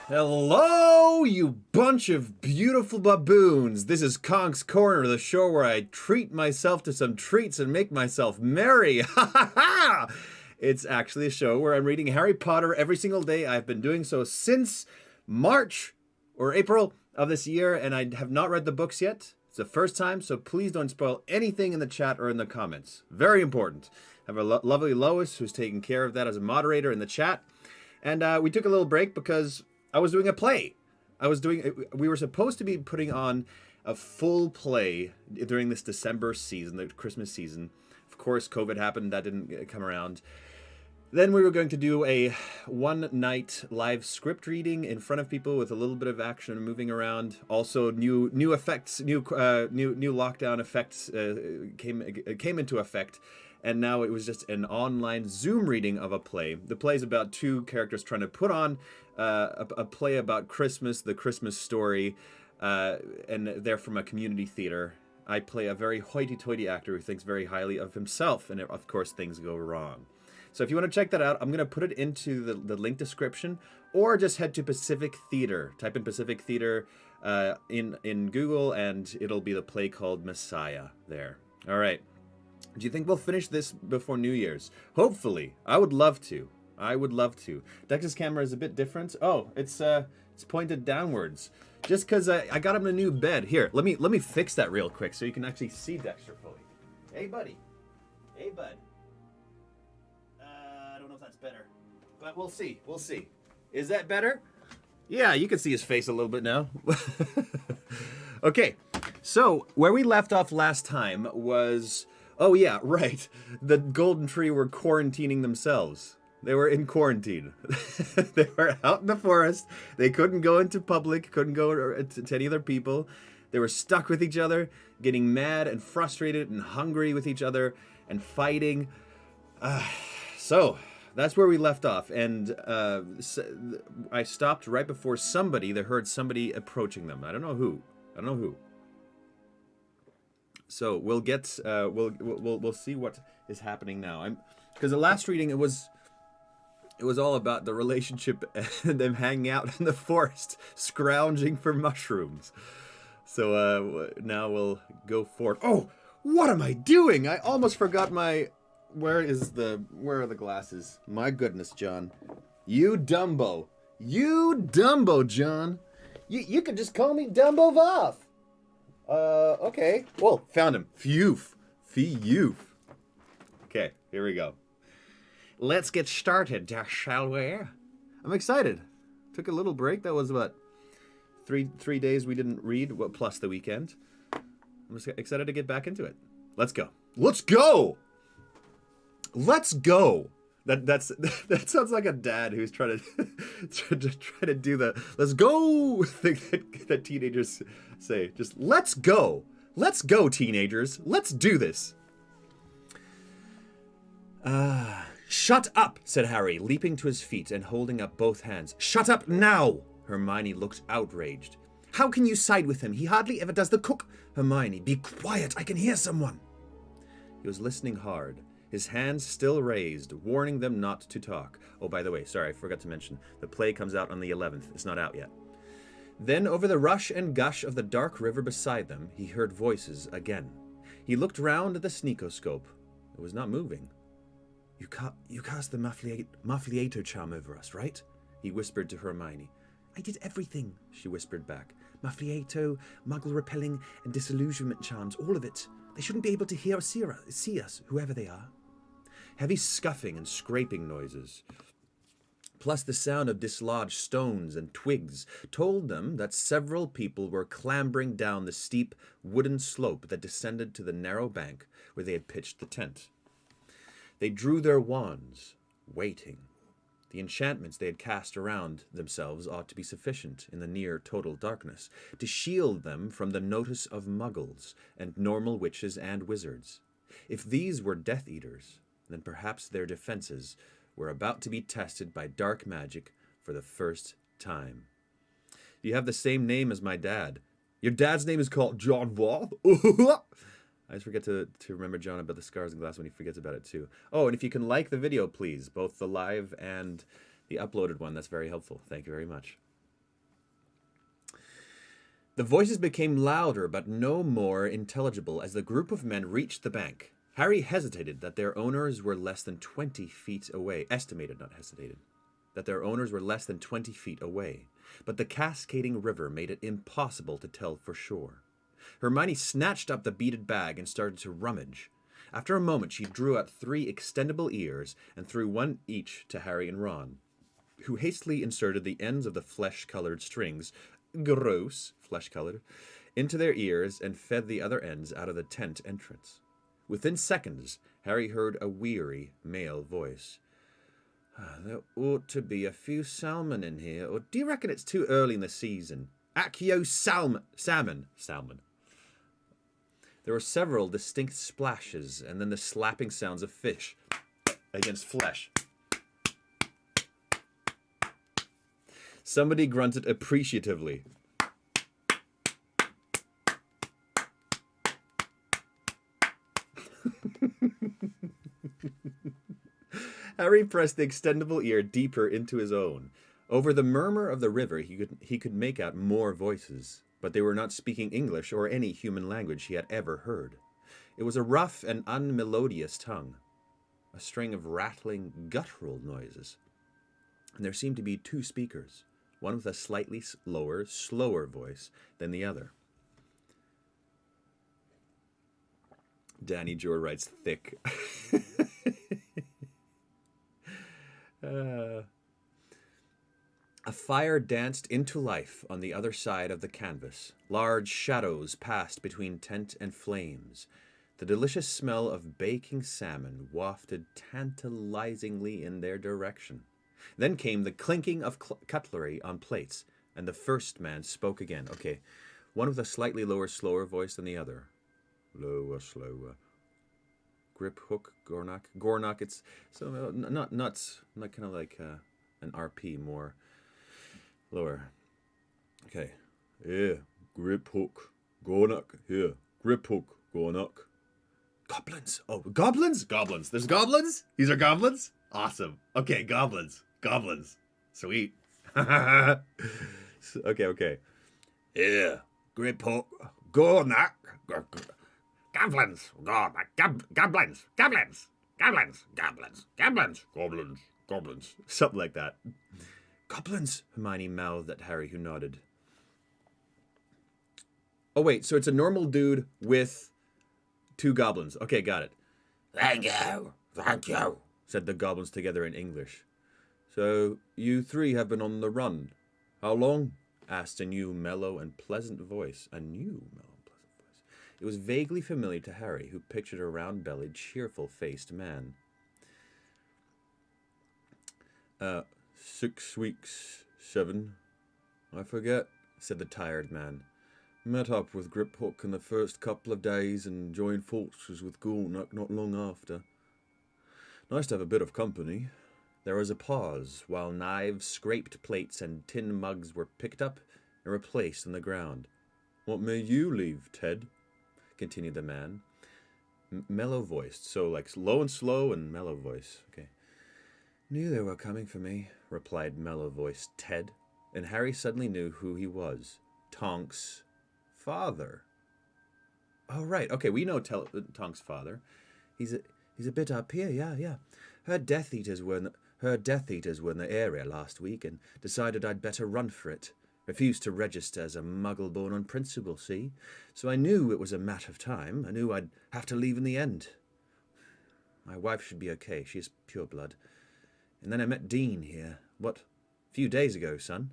Hello, you bunch of beautiful baboons. This is Conk's Corner, the show where I treat myself to some treats and make myself merry. Ha ha ha! It's actually a show where I'm reading Harry Potter every single day. I've been doing so since March or April of this year, and I have not read the books yet. It's the first time, so please don't spoil anything in the chat or in the comments. Very important. I have a lovely Lois who's taking care of that as a moderator in the chat. And we took a little break because I was doing a play. We were supposed to be putting on a full play during this December season, the Christmas season. Of course, COVID happened. That didn't come around. Then we were going to do a one-night live script reading in front of people with a little bit of action and moving around. Also, new effects, new lockdown effects came into effect. And now it was just an online Zoom reading of a play. The play is about two characters trying to put on a play about Christmas, the Christmas story, and they're from a community theater. I play a very hoity-toity actor who thinks very highly of himself, and of course things go wrong. So if you want to check that out, I'm going to put it into the link description, or just head to Pacific Theater. Type in Pacific Theater in Google, and it'll be the play called Messiah there. All right. Do you think we'll finish this before New Year's? Hopefully. I would love to. I would love to. Dex's camera is a bit different. Oh, it's pointed downwards. Just because I got him a new bed. Here, let me fix that real quick so you can actually see Dexter fully. Hey, buddy. Hey, bud. I don't know if that's better, but we'll see. We'll see. Is that better? Yeah, you can see his face a little bit now. Okay, so where we left off last time was... Oh yeah, right. The Golden Tree were quarantining themselves. They were in quarantine. They were out in the forest. They couldn't go into public, couldn't go to any other people. They were stuck with each other, getting mad and frustrated and hungry with each other and fighting. So that's where we left off. And I stopped right before they heard somebody approaching them. I don't know who. So we'll get we'll see what is happening now. Because the last reading it was all about the relationship and them hanging out in the forest, scrounging for mushrooms. So now we'll go forward. Oh, what am I doing? I almost forgot my. Where are the glasses? My goodness, John, you Dumbo, John. You could just call me Dumbo Voth. Okay. Well, found him. Phew. Okay, here we go. Let's get started, shall we? I'm excited. Took a little break. That was what? Three days we didn't read, plus the weekend. I'm just excited to get back into it. Let's go. That sounds like a dad who's trying to do the let's go thing that teenagers say. Just let's go, teenagers. Let's do this. Shut up, said Harry, leaping to his feet and holding up both hands. Shut up now! Hermione looked outraged. How can you side with him? He hardly ever does the cook. Hermione, be quiet. I can hear someone. He was listening hard. His hands still raised, warning them not to talk. Oh, by the way, sorry, I forgot to mention. The play comes out on the 11th. It's not out yet. Then, over the rush and gush of the dark river beside them, he heard voices again. He looked round at the sneakoscope. It was not moving. You cast the Muffliato charm over us, right? He whispered to Hermione. I did everything, she whispered back. Muffliato, muggle-repelling, and disillusionment charms, all of it. They shouldn't be able to hear or see us, whoever they are. Heavy scuffing and scraping noises, plus the sound of dislodged stones and twigs, told them that several people were clambering down the steep wooden slope that descended to the narrow bank where they had pitched the tent. They drew their wands, waiting. The enchantments they had cast around themselves ought to be sufficient in the near total darkness to shield them from the notice of muggles and normal witches and wizards. If these were Death Eaters, then perhaps their defenses were about to be tested by dark magic for the first time. You have the same name as my dad. Your dad's name is called John Voth? I just forget to remember John about the scars and glass when he forgets about it too. Oh, and if you can like the video, please, both the live and the uploaded one, that's very helpful. Thank you very much. The voices became louder, but no more intelligible as the group of men reached the bank. Harry hesitated that their owners were less than 20 feet away. Estimated, not hesitated. That their owners were less than 20 feet away. But the cascading river made it impossible to tell for sure. Hermione snatched up the beaded bag and started to rummage. After a moment, she drew out 3 extendable ears and threw one each to Harry and Ron, who hastily inserted the ends of the flesh-colored strings, gross, flesh-colored, into their ears and fed the other ends out of the tent entrance. Within seconds, Harry heard a weary male voice. There ought to be a few salmon in here, or do you reckon it's too early in the season? Accio salmon. There were several distinct splashes, and then the slapping sounds of fish against flesh. Somebody grunted appreciatively. Harry pressed the extendable ear deeper into his own. Over the murmur of the river, he could make out more voices, but they were not speaking English or any human language he had ever heard. It was a rough and unmelodious tongue, a string of rattling, guttural noises. And there seemed to be 2 speakers, one with a slightly lower, slower voice than the other. Danny Jor writes thick. A fire danced into life on the other side of the canvas. Large shadows passed between tent and flames. The delicious smell of baking salmon wafted tantalizingly in their direction. Then came the clinking of cutlery on plates, and the first man spoke again. Okay, one with a slightly lower, slower voice than the other. Lower, slower. Grip, hook, Gornock. Gornock, it's so not nuts, not kind of like an RP, more lower. Okay. Yeah, grip, hook, Gornock. Here, grip, hook, Gornock. Goblins. Oh, goblins? Goblins. There's goblins? These are goblins? Awesome. Okay, goblins. Goblins. Sweet. Okay. Yeah, grip, hook, Gornock. Goblins, goblins. Something like that. Goblins, Hermione mouthed at Harry, who nodded. Oh, wait, so it's a normal dude with 2 goblins. Okay, got it. Thank you, said the goblins together in English. So, you 3 have been on the run. How long? Asked a new, mellow, and pleasant voice. It was vaguely familiar to Harry, who pictured a round-bellied, cheerful-faced man. 6 weeks, 7. I forget, said the tired man. Met up with Griphook in the first couple of days and joined forces with Gornock not long after. Nice to have a bit of company. There was a pause, while knives, scraped plates, and tin mugs were picked up and replaced on the ground. What made you leave, Ted? Continued the man. Mellow voiced, so like low and slow and mellow voice. Okay. Knew they were coming for me, replied mellow voiced Ted, and Harry suddenly knew who he was. Tonk's father. Oh, right. Okay, we know Tonk's father. He's a bit up here, yeah. Heard Death Eaters were in the area last week and decided I'd better run for it. Refused to register as a muggle born on principle, see? So I knew it was a matter of time. I knew I'd have to leave in the end. My wife should be okay. She's pure blood. And then I met Dean here. What? A few days ago, son.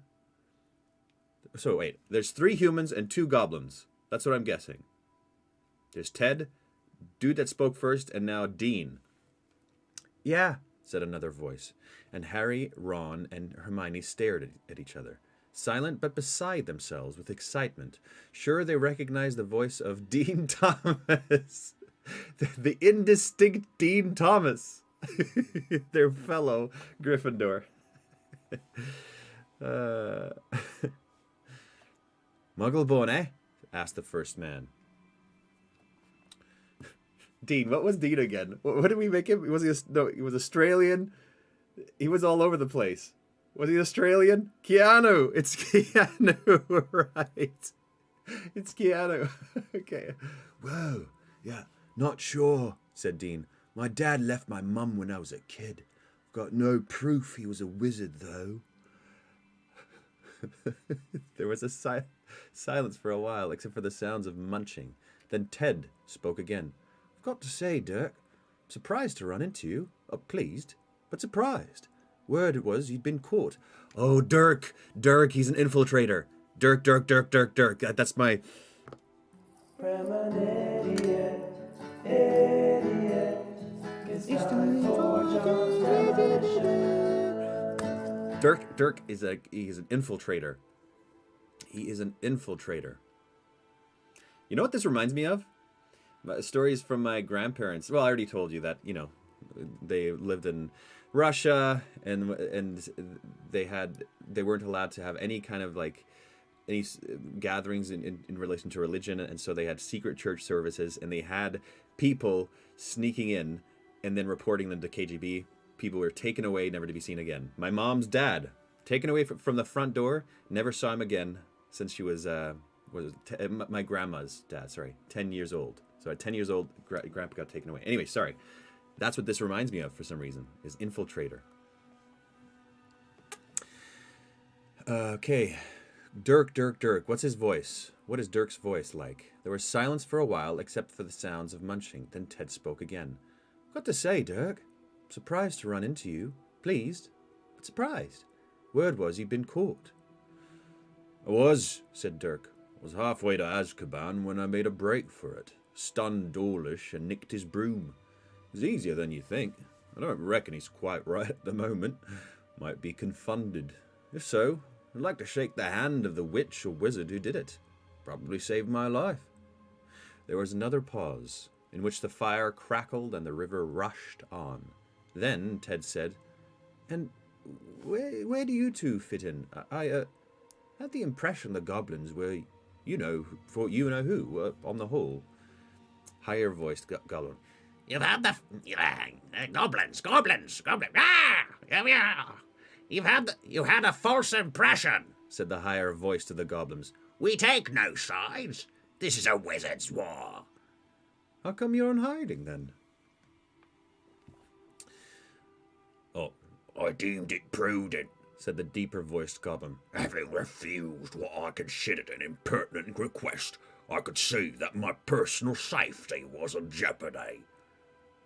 So wait, there's 3 humans and 2 goblins. That's what I'm guessing. There's Ted, dude that spoke first, and now Dean. Yeah, said another voice. And Harry, Ron, and Hermione stared at each other. Silent but beside themselves with excitement. Sure they recognized the voice of Dean Thomas. The indistinct Dean Thomas. Their fellow Gryffindor. Muggle-born, eh? Asked the first man. Dean, what was Dean again? What did we make him? Was he he was Australian. He was all over the place. Was he Australian? Keanu! It's Keanu, right. It's Keanu. Okay. Whoa. Yeah, not sure, said Dean. My dad left my mum when I was a kid. Got no proof he was a wizard, though. There was a silence for a while, except for the sounds of munching. Then Ted spoke again. I've got to say, Dirk, I'm surprised to run into you. Pleased, but surprised. Word it was you'd been caught. Oh, Dirk, he's an infiltrator. Dirk. That's my... I'm an idiot. It's time for John's revelation. Dirk he's an infiltrator. He is an infiltrator. You know what this reminds me of? Stories from my grandparents. Well, I already told you that, they lived in Russia and they weren't allowed to have any kind of any gatherings in relation to religion, and so they had secret church services, and they had people sneaking in and then reporting them to KGB. People were taken away, never to be seen again. My mom's dad, taken away from the front door, never saw him again since she was my grandma's dad, 10 years old. So at 10 years old, Grandpa got taken away. Anyway, sorry. That's what this reminds me of for some reason, is infiltrator. Okay. Dirk. What's his voice? What is Dirk's voice like? There was silence for a while, except for the sounds of munching. Then Ted spoke again. Got to say, Dirk, surprised to run into you. Pleased, but surprised. Word was you'd been caught. I was, said Dirk. I was halfway to Azkaban when I made a break for it. Stunned Dawlish and nicked his broom. It was easier than you think. I don't reckon he's quite right at the moment. Might be confounded. If so, I'd like to shake the hand of the witch or wizard who did it. Probably saved my life. There was another pause, in which the fire crackled and the river rushed on. Then Ted said, And where do you two fit in? I had the impression the goblins were, for you know who, on the whole. Higher-voiced goblin. You've had the goblins. Ah, yeah. You had a false impression, said the higher voice to the goblins. We take no sides. This is a wizard's war. How come you're in hiding, then? Oh, I deemed it prudent, said the deeper-voiced goblin. Having refused what I considered an impertinent request, I could see that my personal safety was in jeopardy.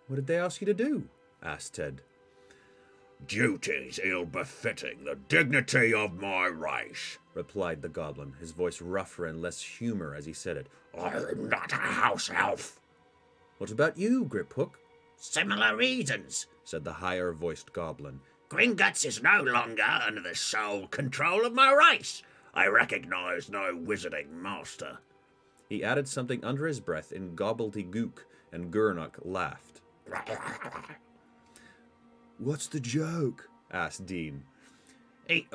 What did they ask you to do? Asked Ted. Duties ill-befitting the dignity of my race, replied the goblin, his voice rougher and less humour as he said it. I am not a house elf. What about you, Griphook? Similar reasons, said the higher-voiced goblin. Gringotts is no longer under the sole control of my race. I recognize no wizarding master. He added something under his breath in gobbledygook, and Gernok laughed. What's the joke? Asked Dean. He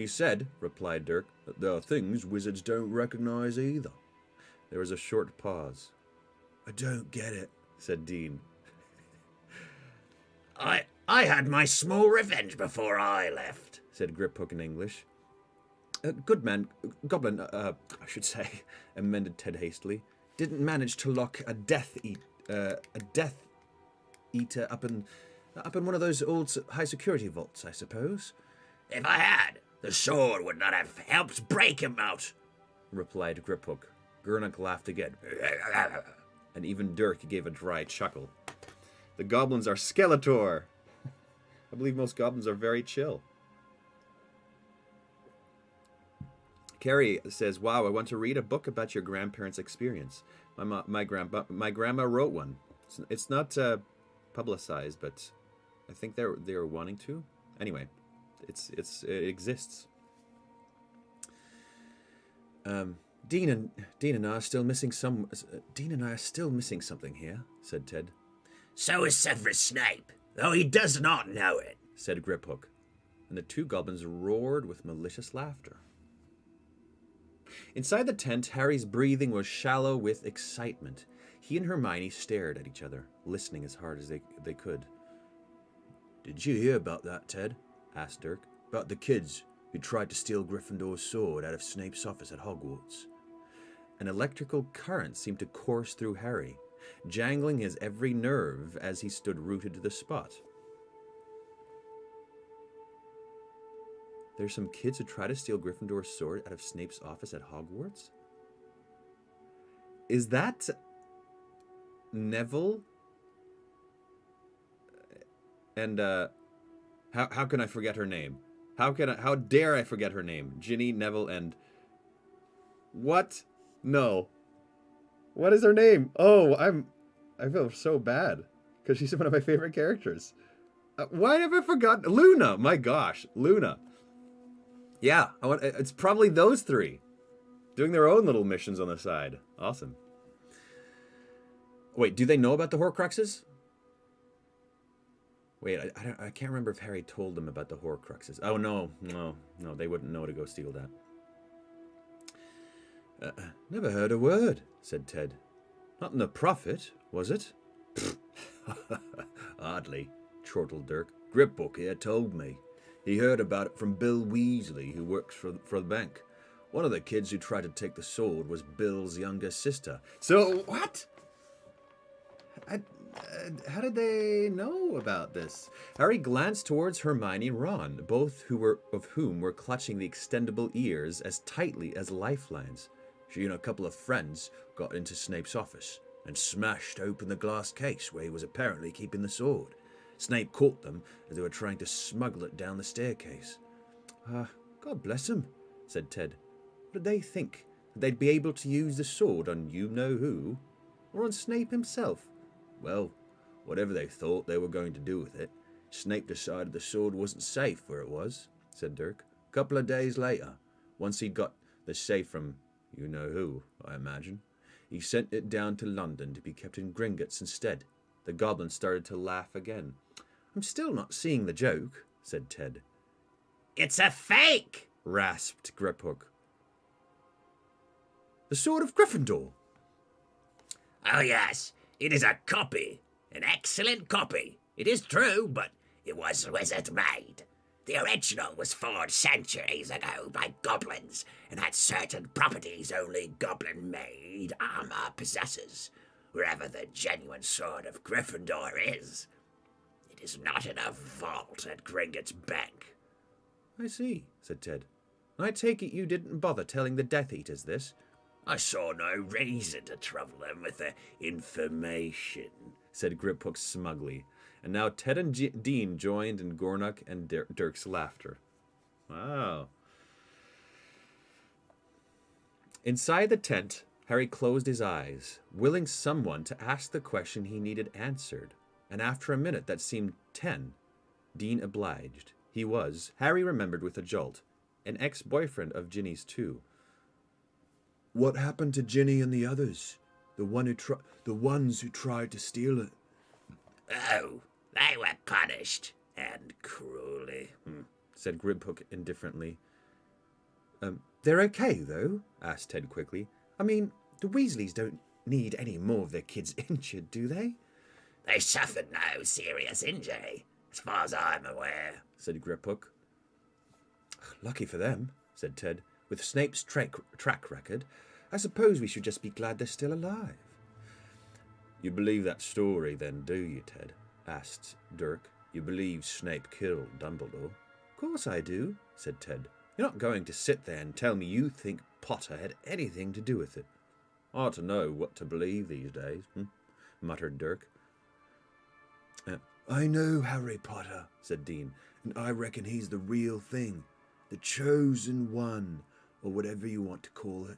said, replied Dirk, that there are things wizards don't recognize either. There was a short pause. I don't get it, said Dean. I had my small revenge before I left, said Griphook in English. Goblin, I should say, amended Ted hastily, didn't manage to lock a Death Eater up in one of those old high security vaults, I suppose. If I had, the sword would not have helped break him out, replied Griphook. Gernok laughed again, and even Dirk gave a dry chuckle. The goblins are Skeletor. I believe most goblins are very chill. Carrie says, wow, I want to read a book about your grandparents' experience. My grandma wrote one. It's not publicized, but I think they're wanting to. Anyway, it exists. Dean and I are still missing something here, said Ted. So is Severus Snape, though he does not know it, said Griphook, and the two goblins roared with malicious laughter. Inside the tent, Harry's breathing was shallow with excitement. He and Hermione stared at each other, listening as hard as they could. Did you hear about that, Ted? Asked Dirk. About the kids. who tried to steal Gryffindor's sword out of Snape's office at Hogwarts. An electrical current seemed to course through Harry, jangling his every nerve as he stood rooted to the spot. There's some kids who try to steal Gryffindor's sword out of Snape's office at Hogwarts? Is that Neville? And how can I forget her name? How dare I forget her name? Ginny, Neville, and what? No. What is her name? Oh, I feel so bad because she's one of my favorite characters. Why have I forgotten? Luna. My gosh, Luna. Yeah, it's probably those three doing their own little missions on the side. Awesome. Wait, do they know about the Horcruxes? Wait, I can't remember if Harry told them about the Horcruxes. Oh, no, they wouldn't know to go steal that. Never heard a word, said Ted. Not in the Prophet, was it? Hardly, chortled Dirk. Gripbook here told me. He heard about it from Bill Weasley, who works for the bank. One of the kids who tried to take the sword was Bill's younger sister. So, what? How did they know about this? Harry glanced towards Hermione and Ron, both of whom were clutching the extendable ears as tightly as lifelines. She and a couple of friends got into Snape's office and smashed open the glass case where he was apparently keeping the sword. Snape caught them as they were trying to smuggle it down the staircase. God bless them, said Ted. What did they think? That they'd be able to use the sword on you-know-who? Or on Snape himself? Well, whatever they thought they were going to do with it, Snape decided the sword wasn't safe where it was, said Dirk. A couple of days later, once he'd got the safe from you-know-who, I imagine, he sent it down to London to be kept in Gringotts instead. The goblin started to laugh again. I'm still not seeing the joke, said Ted. It's a fake, rasped Griphook. The sword of Gryffindor. Oh yes, it is a copy. An excellent copy. It is true, but it was wizard-made. The original was forged centuries ago by goblins and had certain properties only goblin-made armor possesses. Wherever the genuine sword of Gryffindor is, it is not in a vault at Gringotts Bank. I see, said Ted. I take it you didn't bother telling the Death Eaters this? I saw no reason to trouble them with the information, said Griphook smugly. And now Ted and Dean joined in Gornuk and Dirk's laughter. Wow. Inside the tent, Harry closed his eyes, willing someone to ask the question he needed answered. And after a minute that seemed 10, Dean obliged. He was, Harry remembered with a jolt, an ex-boyfriend of Ginny's too. What happened to Ginny and the others? The ones who tried to steal it? Oh, they were punished, and cruelly, said Griphook indifferently. They're okay, though? Asked Ted quickly. I mean, the Weasleys don't need any more of their kids injured, do they? They suffered no serious injury, as far as I'm aware, said Griphook. Lucky for them, said Ted. With Snape's track record, I suppose we should just be glad they're still alive. You believe that story, then, do you, Ted? Asked Dirk. You believe Snape killed Dumbledore? Of course I do, said Ted. You're not going to sit there and tell me you think Potter had anything to do with it. Hard to know what to believe these days, muttered Dirk. I know Harry Potter, said Dean, and I reckon he's the real thing. The chosen one, or whatever you want to call it.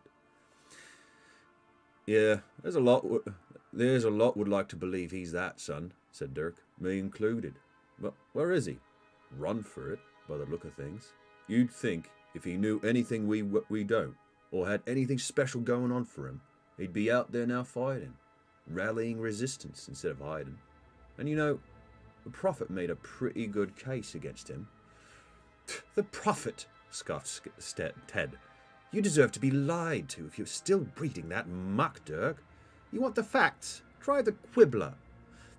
Yeah, there's a lot would like to believe he's that, son, said Dirk, me included. But where is he? Run for it, by the look of things. You'd think if he knew anything we don't, or had anything special going on for him, he'd be out there now fighting, rallying resistance instead of hiding. And you know, the Prophet made a pretty good case against him. The Prophet, scoffed Ted. You deserve to be lied to if you're still breeding that muck, Dirk. You want the facts? Try the Quibbler.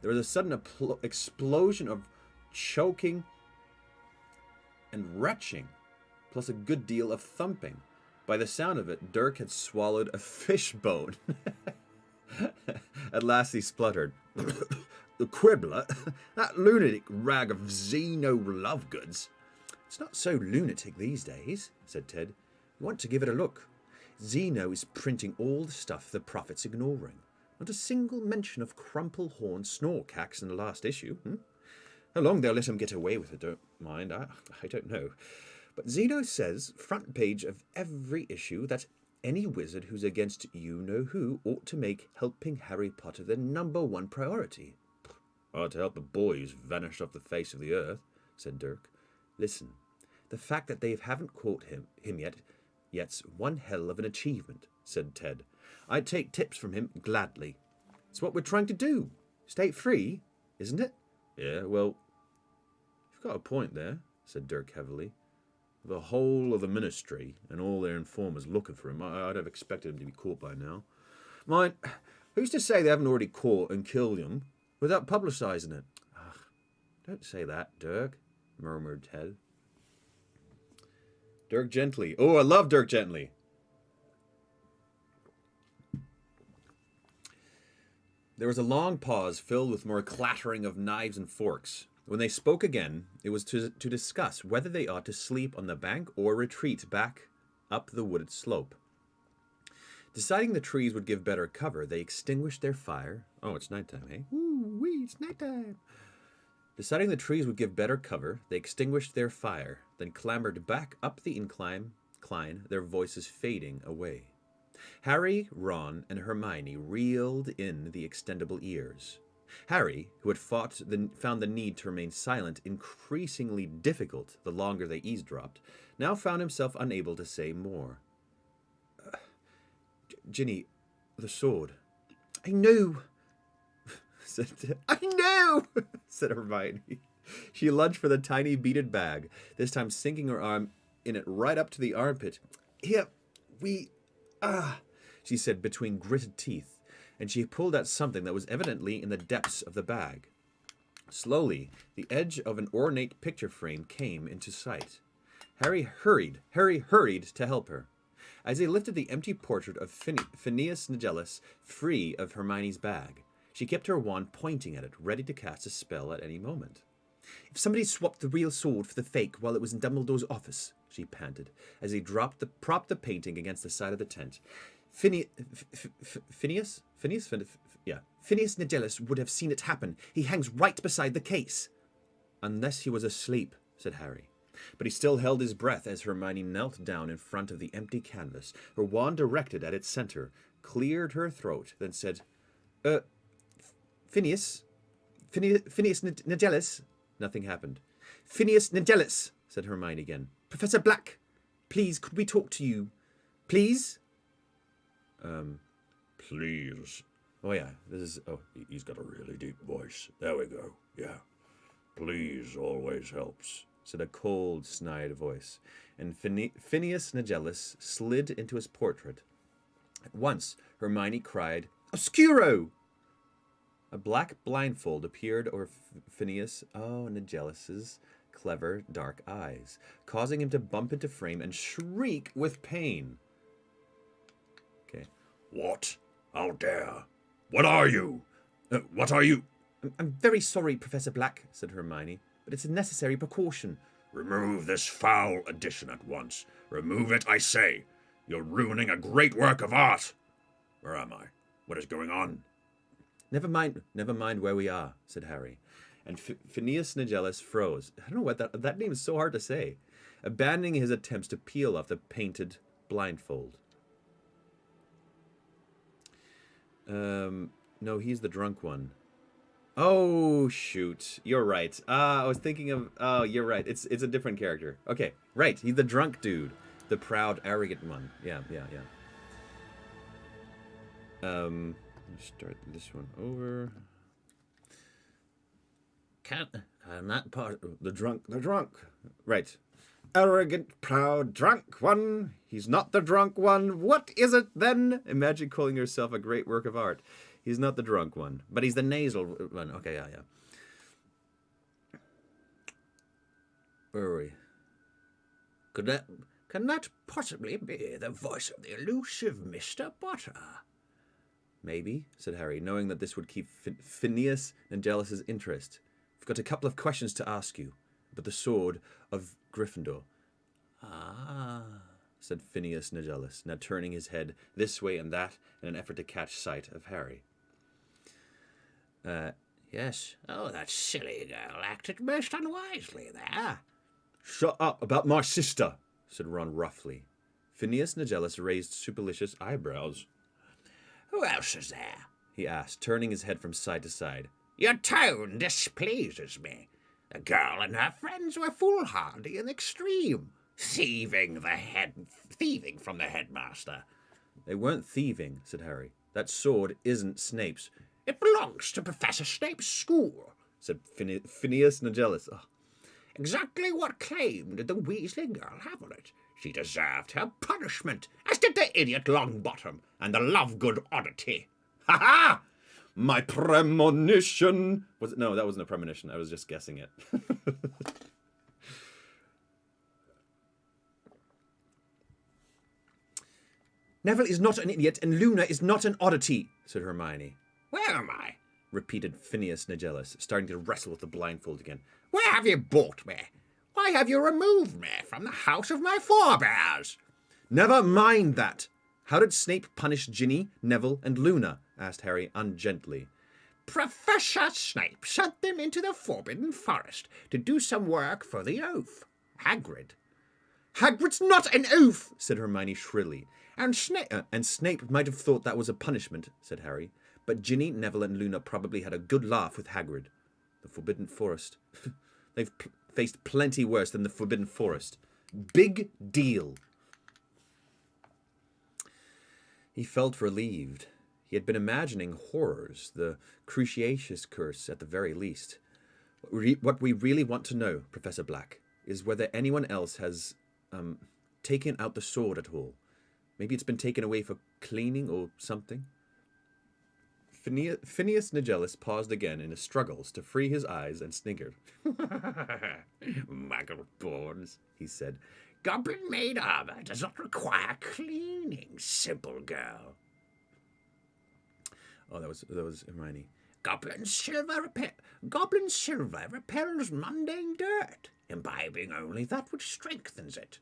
There was a sudden explosion of choking and retching. plus a good deal of thumping. By the sound of it, Dirk had swallowed a fish bone. At last he spluttered. The quibbler? That lunatic rag of Zeno Lovegoods. It's not so lunatic these days, said Ted. You want to give it a look. Zeno is printing all the stuff the prophet's ignoring. Not a single mention of crumple-horned snorkax in the last issue. How long they'll let him get away with it, don't mind. I don't know. But Zeno says, front page of every issue, that any wizard who's against you-know-who ought to make helping Harry Potter their #1 priority. Hard to help the boy who's vanished off the face of the earth, said Dirk. Listen, the fact that they haven't caught him yet's one hell of an achievement, said Ted. I'd take tips from him gladly. It's what we're trying to do. Stay free, isn't it? Yeah, well, you've got a point there, said Dirk heavily. The whole of the ministry and all their informers looking for him, I'd have expected him to be caught by now. Mind, who's to say they haven't already caught and killed him without publicising it? Ugh, don't say that, Dirk, murmured Ted. Dirk Gently. Oh, I love Dirk Gently. There was a long pause filled with more clattering of knives and forks. When they spoke again, it was to discuss whether they ought to sleep on the bank or retreat back up the wooded slope. Deciding the trees would give better cover, they extinguished their fire. Oh, it's nighttime, eh? Ooh-wee, it's nighttime. Deciding the trees would give better cover, they extinguished their fire, then clambered back up the incline, their voices fading away. Harry, Ron, and Hermione reeled in the extendable ears. Harry, who had found the need to remain silent increasingly difficult the longer they eavesdropped, now found himself unable to say more. Ginny, the sword. I know, said Hermione. She lunged for the tiny beaded bag, this time sinking her arm in it right up to the armpit. Here, she said between gritted teeth, and she pulled out something that was evidently in the depths of the bag. Slowly, the edge of an ornate picture frame came into sight. Harry hurried to help her. As they lifted the empty portrait of Phineas Nigellus free of Hermione's bag, she kept her wand pointing at it, ready to cast a spell at any moment. If somebody swapped the real sword for the fake while it was in Dumbledore's office, she panted, as he propped the painting against the side of the tent. Phineas Nigellus would have seen it happen. He hangs right beside the case. Unless he was asleep, said Harry. But he still held his breath as Hermione knelt down in front of the empty canvas, her wand directed at its center, cleared her throat, then said, Phineas Nigellus. Nothing happened. Phineas Nigellus, said Hermione again. Professor Black, please, could we talk to you? Please? Please. Oh, yeah, this is, He's got a really deep voice. There we go. Yeah. Please always helps, said a cold, snide voice, and Phineas Nigellus slid into his portrait. At once, Hermione cried, Oscuro! A black blindfold appeared over Phineas Nigellus's clever, dark eyes, causing him to bump into frame and shriek with pain. Okay. What? How dare? What are you? What are you? I'm very sorry, Professor Black, said Hermione, but it's a necessary precaution. Remove this foul addition at once. Remove it, I say. You're ruining a great work of art. Where am I? What is going on? Never mind where we are, said Harry. And Phineas Nigellus froze. I don't know what that name is so hard to say, abandoning his attempts to peel off the painted blindfold. No, he's the drunk one. Oh, shoot. You're right. I was thinking of... Oh, you're right. It's a different character. Okay, right. He's the drunk dude. The proud, arrogant one. Yeah. Let's start this one over. Can that part... The drunk. Right. Arrogant, proud, drunk one. He's not the drunk one. What is it, then? Imagine calling yourself a great work of art. He's not the drunk one, but he's the nasal one. Okay, yeah. Where are we? Can that possibly be the voice of the elusive Mr. Potter? Maybe, said Harry, knowing that this would keep Phineas Nigellus's interest. I've got a couple of questions to ask you about the sword of Gryffindor. Ah, said Phineas Nigellus, now turning his head this way and that in an effort to catch sight of Harry. Yes. Oh, that silly girl acted most unwisely there. Shut up about my sister, said Ron roughly. Phineas Nigellus raised supercilious eyebrows. Who else is there? He asked, turning his head from side to side. Your tone displeases me. The girl and her friends were foolhardy in the extreme, thieving from the headmaster. They weren't thieving, said Harry. That sword isn't Snape's. It belongs to Professor Snape's school, said Phineas Nigellus. Oh. Exactly what claim did the Weasley girl have on it? She deserved her punishment, as did the idiot Longbottom and the Lovegood oddity. Ha ha! My premonition was it? No, that wasn't a premonition. I was just guessing it. Neville is not an idiot, and Luna is not an oddity, said Hermione. Where am I? Repeated Phineas Nigellus, starting to wrestle with the blindfold again. Where have you brought me? Why have you removed me from the house of my forebears? Never mind that. How did Snape punish Ginny, Neville, and Luna? Asked Harry ungently. Professor Snape sent them into the Forbidden Forest to do some work for the oaf. Hagrid. Hagrid's not an oaf, said Hermione shrilly. And Snape might have thought that was a punishment, said Harry. But Ginny, Neville, and Luna probably had a good laugh with Hagrid. The Forbidden Forest. They've faced plenty worse than the Forbidden Forest. Big deal. He felt relieved. He had been imagining horrors, the Cruciatus Curse at the very least. What we really want to know, Professor Black, is whether anyone else has taken out the sword at all. Maybe it's been taken away for cleaning or something. Phineas Nigellus paused again in his struggles to free his eyes and sniggered. Muggle-borns, he said. Goblin-made armor does not require cleaning, simple girl. Oh, that was Hermione. Goblin silver repels mundane dirt, imbibing only that which strengthens it.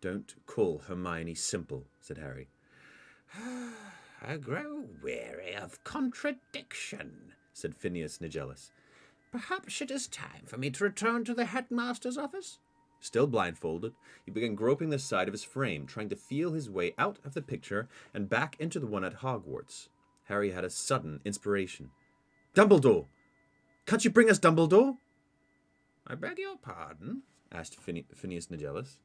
Don't call Hermione simple, said Harry. I grow weary of contradiction, said Phineas Nigellus. Perhaps it is time for me to return to the headmaster's office? Still blindfolded, he began groping the side of his frame, trying to feel his way out of the picture and back into the one at Hogwarts. Harry had a sudden inspiration. Dumbledore! Can't you bring us Dumbledore? I beg your pardon? Asked Phineas Nigellus.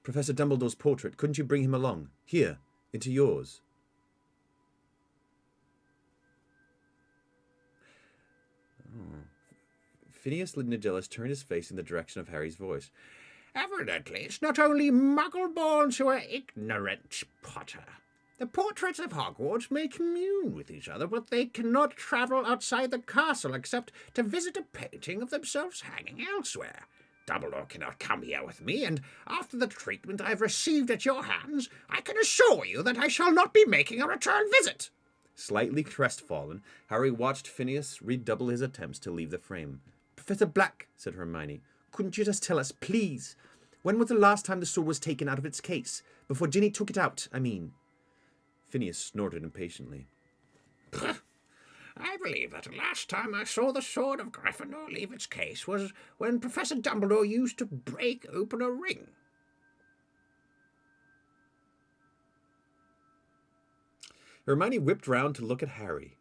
Professor Dumbledore's portrait, couldn't you bring him along? Here, into yours. Phineas Nigellus turned his face in the direction of Harry's voice. Evidently, it's not only muggle-borns who are ignorant, Potter. The portraits of Hogwarts may commune with each other, but they cannot travel outside the castle except to visit a painting of themselves hanging elsewhere. Dumbledore cannot come here with me, and after the treatment I have received at your hands, I can assure you that I shall not be making a return visit. Slightly crestfallen, Harry watched Phineas redouble his attempts to leave the frame. Professor Black, said Hermione, couldn't you just tell us, please? When was the last time the sword was taken out of its case? Before Ginny took it out, I mean. Phineas snorted impatiently. I believe that the last time I saw the sword of Gryffindor leave its case was when Professor Dumbledore used to break open a ring. Hermione whipped round to look at Harry.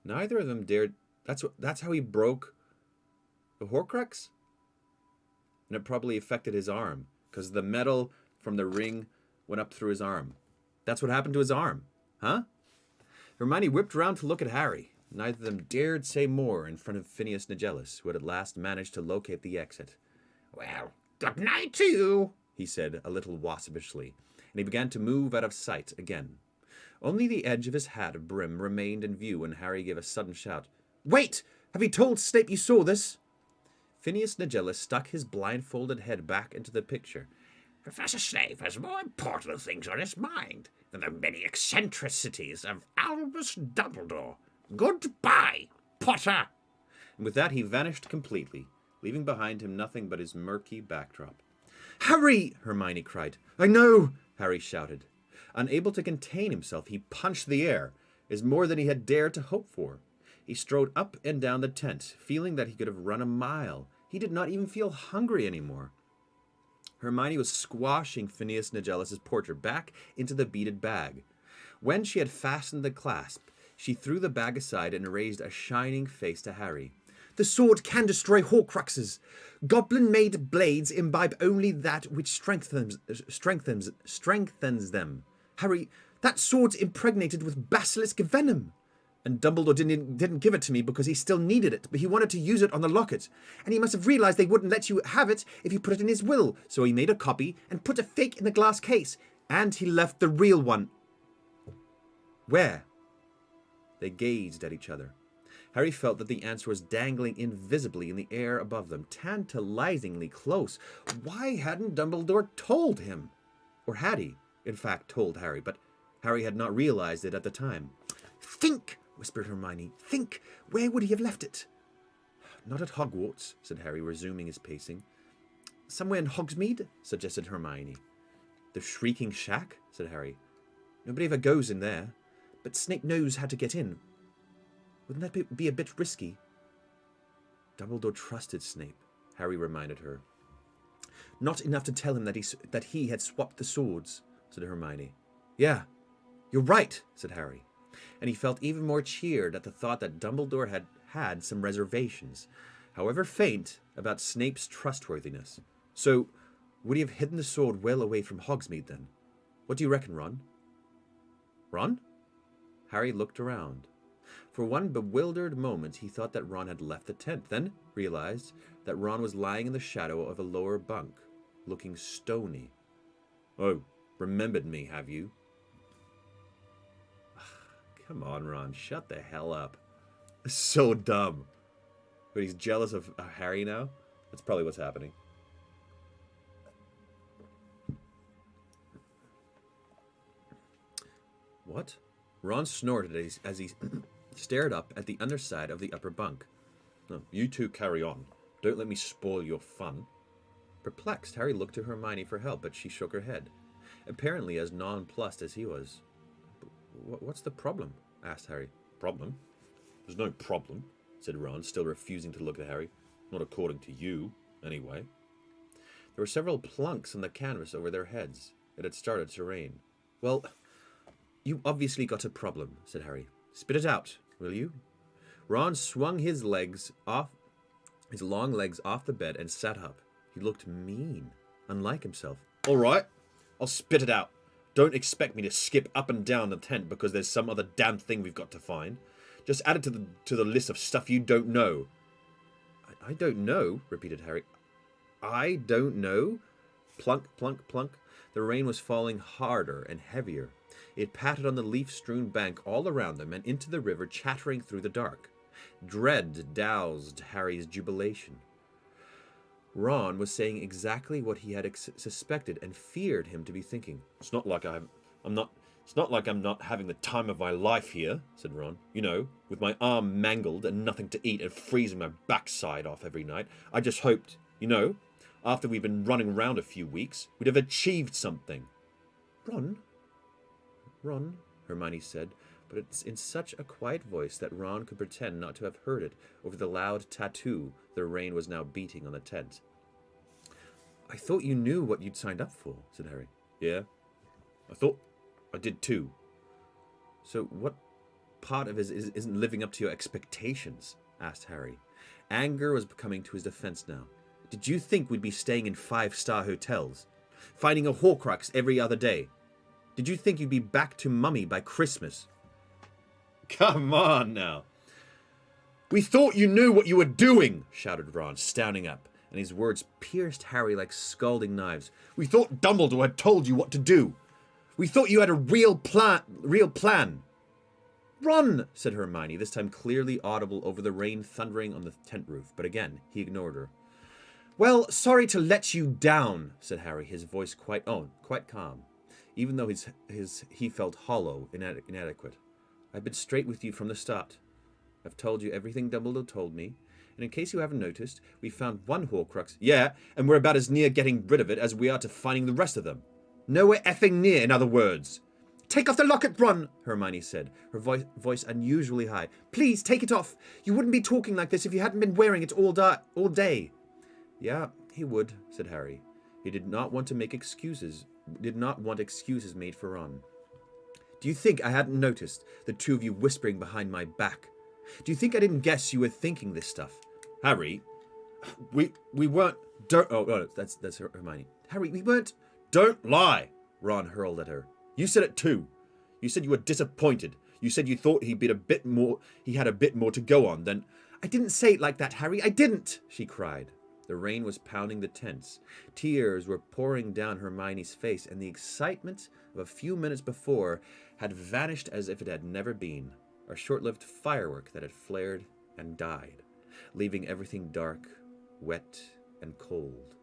Neither of them dared. That's how he broke the Horcrux? And it probably affected his arm, because the metal from the ring went up through his arm. That's what happened to his arm, huh? Hermione whipped round to look at Harry. Neither of them dared say more in front of Phineas Nigellus, who had at last managed to locate the exit. Well, good night to you, he said a little waspishly, and he began to move out of sight again. Only the edge of his hat brim remained in view when Harry gave a sudden shout. Wait! Have you told Snape you saw this? Phineas Nigellus stuck his blindfolded head back into the picture. Professor Snape has more important things on his mind than the many eccentricities of Albus Dumbledore. Goodbye, Potter! And with that he vanished completely, leaving behind him nothing but his murky backdrop. "Harry!" Hermione cried. "I know!" Harry shouted. Unable to contain himself, he punched the air, as more than he had dared to hope for. He strode up and down the tent, feeling that he could have run a mile. He did not even feel hungry anymore. Hermione was squashing Phineas Nigellus's portrait back into the beaded bag. When she had fastened the clasp, she threw the bag aside and raised a shining face to Harry. "The sword can destroy Horcruxes. Goblin-made blades imbibe only that which strengthens them. Harry, that sword's impregnated with basilisk venom. And Dumbledore didn't give it to me because he still needed it, but he wanted to use it on the locket. And he must have realized they wouldn't let you have it if you put it in his will, so he made a copy and put a fake in the glass case. And he left the real one." "Where?" They gazed at each other. Harry felt that the answer was dangling invisibly in the air above them, tantalizingly close. Why hadn't Dumbledore told him? Or had he, in fact, told Harry, but Harry had not realized it at the time. "Think!" whispered Hermione. "Think! Where would he have left it?" "Not at Hogwarts," said Harry, resuming his pacing. "Somewhere in Hogsmeade," suggested Hermione. "The Shrieking Shack?" said Harry. "Nobody ever goes in there. But Snape knows how to get in. Wouldn't that be a bit risky?" "Dumbledore trusted Snape," Harry reminded her. "Not enough to tell him that he had swapped the swords," said Hermione. "Yeah, you're right," said Harry. And he felt even more cheered at the thought that Dumbledore had some reservations, however faint, about Snape's trustworthiness. So, would he have hidden the sword well away from Hogsmeade, then? What do you reckon, Ron? Ron? Harry looked around. For one bewildered moment, he thought that Ron had left the tent, then realized that Ron was lying in the shadow of a lower bunk, looking stony. "Oh, remembered me, have you?" Come on, Ron, shut the hell up. So dumb. But he's jealous of Harry now? That's probably what's happening. What? Ron snorted as he stared up at the underside of the upper bunk. "No, you two carry on. Don't let me spoil your fun." Perplexed, Harry looked to Hermione for help, but she shook her head, apparently as nonplussed as he was. "What's the problem?" asked Harry. "Problem? There's no problem," said Ron, still refusing to look at Harry. "Not according to you, anyway." There were several plunks on the canvas over their heads. It had started to rain. "Well, you obviously got a problem," said Harry. "Spit it out, will you?" Ron swung his long legs off the bed and sat up. He looked mean, unlike himself. "All right, I'll spit it out. Don't expect me to skip up and down the tent because there's some other damn thing we've got to find. Just add it to the list of stuff you don't know." I don't know," repeated Harry. "I don't know?" Plunk, plunk, plunk. The rain was falling harder and heavier. It pattered on the leaf-strewn bank all around them and into the river, chattering through the dark. Dread doused Harry's jubilation. Ron was saying exactly what he had suspected and feared him to be thinking. It's not like I'm not having the time of my life here," said Ron. "You know, with my arm mangled and nothing to eat and freezing my backside off every night. I just hoped, after we've been running around a few weeks, we'd have achieved something." Ron, Hermione said, but it's in such a quiet voice that Ron could pretend not to have heard it over the loud tattoo the rain was now beating on the tent. "I thought you knew what you'd signed up for," said Harry. "Yeah, I thought I did too." "So what part of it isn't living up to your expectations?" asked Harry. Anger was coming to his defense now. "Did you think we'd be staying in 5-star hotels? Finding a Horcrux every other day? Did you think you'd be back to Mummy by Christmas?" "Come on now." "We thought you knew what you were doing," shouted Ron, standing up, and his words pierced Harry like scalding knives. "We thought Dumbledore had told you what to do. We thought you had a real plan. "Ron," said Hermione, this time clearly audible over the rain thundering on the tent roof, but again he ignored her. Well, sorry to let you down, said Harry, his voice quite calm, even though he felt hollow, inadequate. I've been straight with you from the start. I've told you everything Dumbledore told me, and in case you haven't noticed, we found one Horcrux. Yeah, and we're about as near getting rid of it as we are to finding the rest of them. Nowhere effing near, in other words. Take off the locket, Ron, Hermione said, her voice unusually high. Please, take it off. You wouldn't be talking like this if you hadn't been wearing it all day. Yeah, he would, said Harry. He did not want excuses made for Ron. Do you think I hadn't noticed the two of you whispering behind my back? Do you think I didn't guess you were thinking this stuff? Harry, we weren't... That's Hermione. Harry, we weren't... Don't lie, Ron hurled at her. You said it too. You said you were disappointed. You said you thought he had a bit more to go on than... I didn't say it like that, Harry. I didn't, she cried. The rain was pounding the tents. Tears were pouring down Hermione's face, and the excitement of a few minutes before had vanished as if it had never been. A short-lived firework that had flared and died, leaving everything dark, wet, and cold.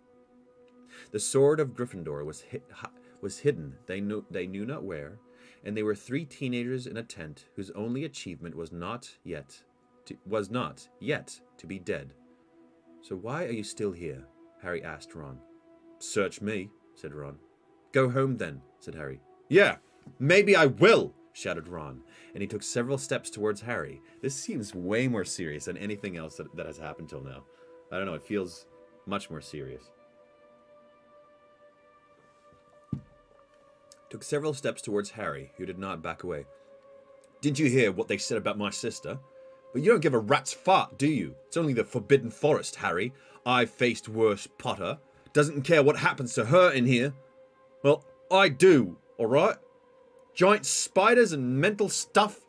The sword of Gryffindor was hidden, they knew not where, and they were three teenagers in a tent whose only achievement was not yet to be dead. So why are you still here? Harry asked Ron. Search me, said Ron. Go home then, said Harry. Yeah, maybe I will, shouted Ron, and he took several steps towards Harry. This seems way more serious than anything else that has happened till now. I don't know, it feels much more serious. Took several steps towards Harry, who did not back away. Didn't you hear what they said about my sister? But you don't give a rat's fart, do you? It's only the Forbidden Forest, Harry. I've faced worse Potter. Doesn't care what happens to her in here. Well, I do, alright? Giant spiders and mental stuff.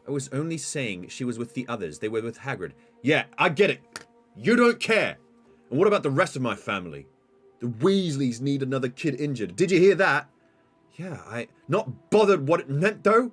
I was only saying she was with the others. They were with Hagrid. Yeah, I get it. You don't care. And what about the rest of my family? The Weasleys need another kid injured. Did you hear that? Yeah, not bothered what it meant, though.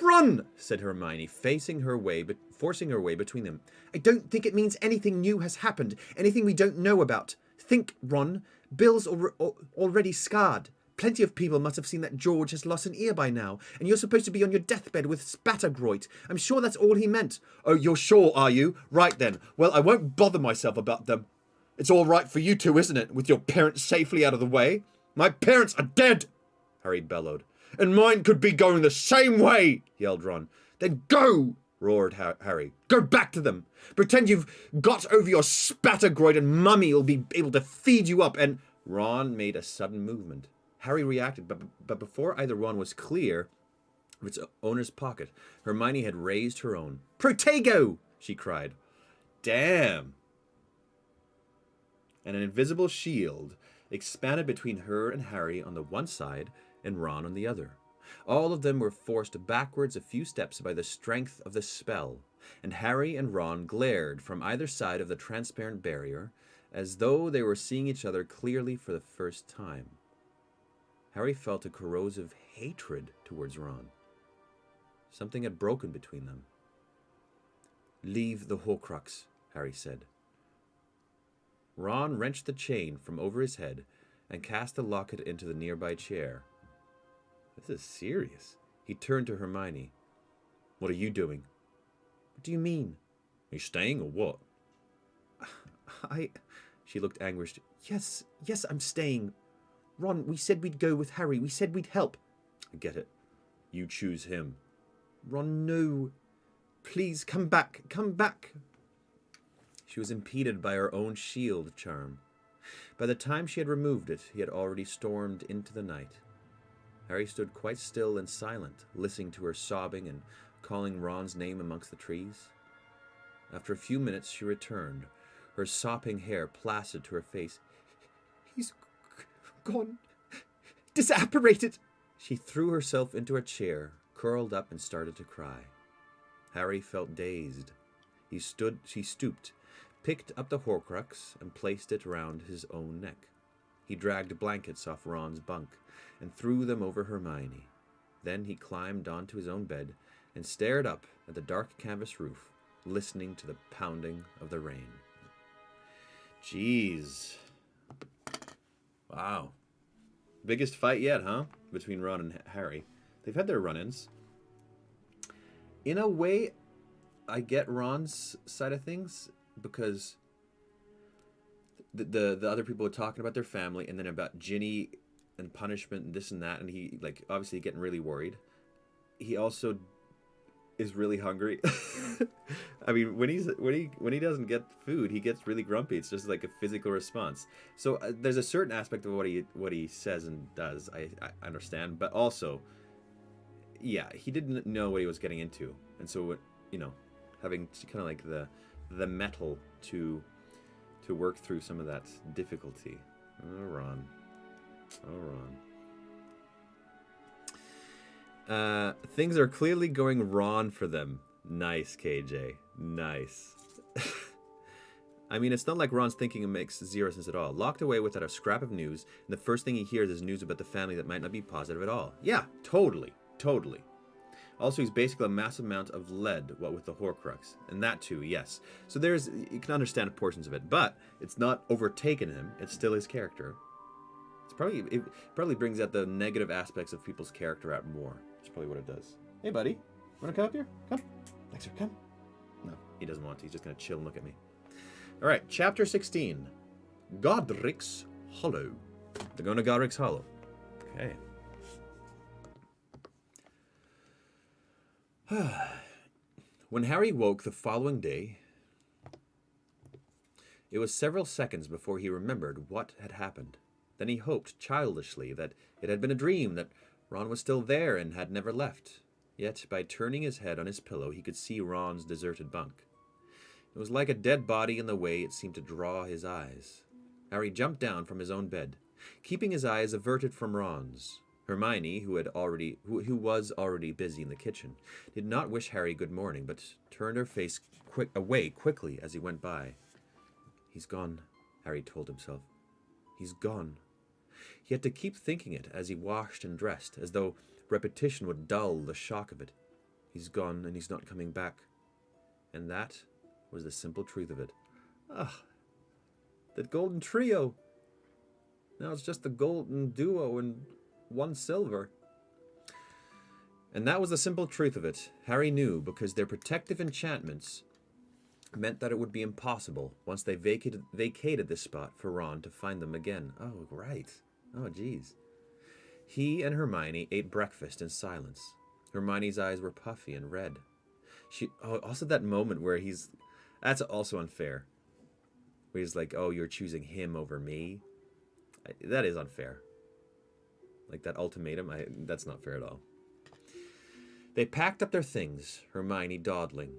Run, said Hermione, forcing her way between them. I don't think it means anything new has happened, anything we don't know about. Think, Ron, Bill's already scarred. Plenty of people must have seen that George has lost an ear by now, and you're supposed to be on your deathbed with Spattergroit. I'm sure that's all he meant. Oh, you're sure, are you? Right then. Well, I won't bother myself about them. It's all right for you two, isn't it, with your parents safely out of the way? My parents are dead, Harry bellowed. And mine could be going the same way, yelled Ron. Then go, roared Harry. Go back to them. Pretend you've got over your Spattergroit and Mummy will be able to feed you up and... Ron made a sudden movement. Harry reacted, but before either Ron was clear of its owner's pocket, Hermione had raised her own. Protego, she cried. Damn. And an invisible shield expanded between her and Harry on the one side and Ron on the other. All of them were forced backwards a few steps by the strength of the spell, and Harry and Ron glared from either side of the transparent barrier, as though they were seeing each other clearly for the first time. Harry felt a corrosive hatred towards Ron. Something had broken between them. Leave the Horcrux, Harry said. Ron wrenched the chain from over his head and cast the locket into the nearby chair. This is serious. He turned to Hermione. What are you doing? What do you mean? Are you staying or what? She looked anguished. Yes, I'm staying. Ron, we said we'd go with Harry. We said we'd help. I get it. You choose him. Ron, no. Please, come back. Come back. She was impeded by her own shield charm. By the time she had removed it, he had already stormed into the night. Harry stood quite still and silent, listening to her sobbing and calling Ron's name amongst the trees. After a few minutes, she returned, her sopping hair plastered to her face. He's gone. Disapparated. She threw herself into a chair, curled up, and started to cry. Harry felt dazed. She stooped, picked up the Horcrux, and placed it round his own neck. He dragged blankets off Ron's bunk and threw them over Hermione. Then he climbed onto his own bed and stared up at the dark canvas roof, listening to the pounding of the rain. Jeez. Wow. Biggest fight yet, huh? Between Ron and Harry. They've had their run-ins. In a way, I get Ron's side of things because the other people were talking about their family and then about Ginny and punishment and this and that, and he like obviously getting really worried. He also is really hungry. I mean, when he doesn't get food, he gets really grumpy. It's just like a physical response. So there's a certain aspect of what he says and does. I understand, but also, yeah, he didn't know what he was getting into, and so having kind of like the metal to work through some of that difficulty. Oh, Ron. Things are clearly going wrong for them. Nice, KJ. Nice. I mean, it's not like Ron's thinking makes zero sense at all. Locked away without a scrap of news, and the first thing he hears is news about the family that might not be positive at all. Yeah, totally. Also, he's basically a massive amount of lead, what with the Horcrux. And that too, yes. So you can understand portions of it, but it's not overtaken him. It's still his character. It probably brings out the negative aspects of people's character out more. That's probably what it does. Hey, buddy. Want to come up here? Come. Thanks, sir. Come. No, he doesn't want to. He's just going to chill and look at me. All right, chapter 16. Godric's Hollow. They're going to Godric's Hollow. Okay. When Harry woke the following day, it was several seconds before he remembered what had happened. Then he hoped childishly that it had been a dream, that Ron was still there and had never left. Yet, by turning his head on his pillow, he could see Ron's deserted bunk. It was like a dead body in the way it seemed to draw his eyes. Harry jumped down from his own bed, keeping his eyes averted from Ron's. Hermione, who was already busy in the kitchen, did not wish Harry good morning, but turned her face away quickly as he went by. He's gone, Harry told himself. He's gone. He had to keep thinking it as he washed and dressed, as though repetition would dull the shock of it. He's gone, and he's not coming back. And that was the simple truth of it. Ah, that golden trio! Now it's just the golden duo and 1 silver. And that was the simple truth of it. Harry knew, because their protective enchantments meant that it would be impossible, once they vacated this spot, for Ron to find them again. Oh, right. Oh, geez. He and Hermione ate breakfast in silence. Hermione's eyes were puffy and red. Also that moment where that's also unfair. Where he's like, oh, you're choosing him over me? That is unfair. Like that ultimatum, that's not fair at all. They packed up their things, Hermione dawdling.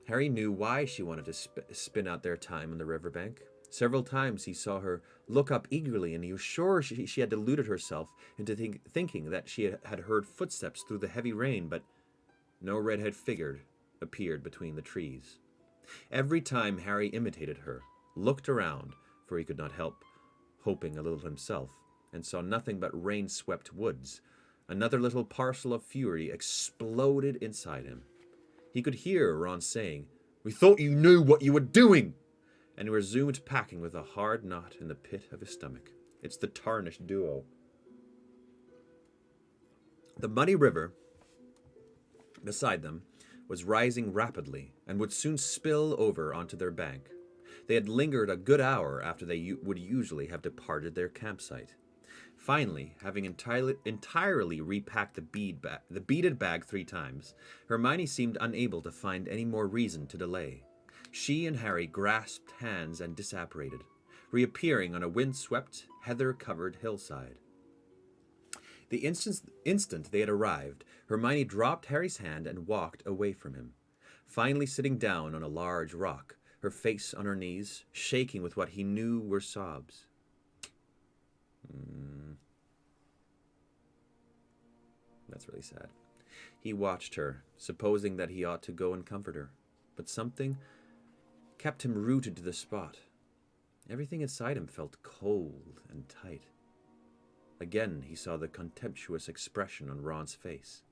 Harry knew why she wanted to spin out their time on the riverbank. Several times he saw her look up eagerly, and he was sure she had deluded herself into thinking that she had heard footsteps through the heavy rain, but no redhead figure appeared between the trees. Every time Harry imitated her, looked around, for he could not help hoping a little himself, and saw nothing but rain-swept woods, another little parcel of fury exploded inside him. He could hear Ron saying, "We thought you knew what you were doing!" and he resumed packing with a hard knot in the pit of his stomach. It's the tarnished duo. The muddy river beside them was rising rapidly and would soon spill over onto their bank. They had lingered a good hour after they would usually have departed their campsite. Finally, having entirely repacked the beaded bag 3 times, Hermione seemed unable to find any more reason to delay. She and Harry grasped hands and disapparated, reappearing on a wind-swept, heather-covered hillside. The instant they had arrived, Hermione dropped Harry's hand and walked away from him, finally sitting down on a large rock, her face on her knees, shaking with what he knew were sobs. That's really sad. He watched her, supposing that he ought to go and comfort her, but something kept him rooted to the spot. Everything inside him felt cold and tight. Again, he saw the contemptuous expression on Ron's face.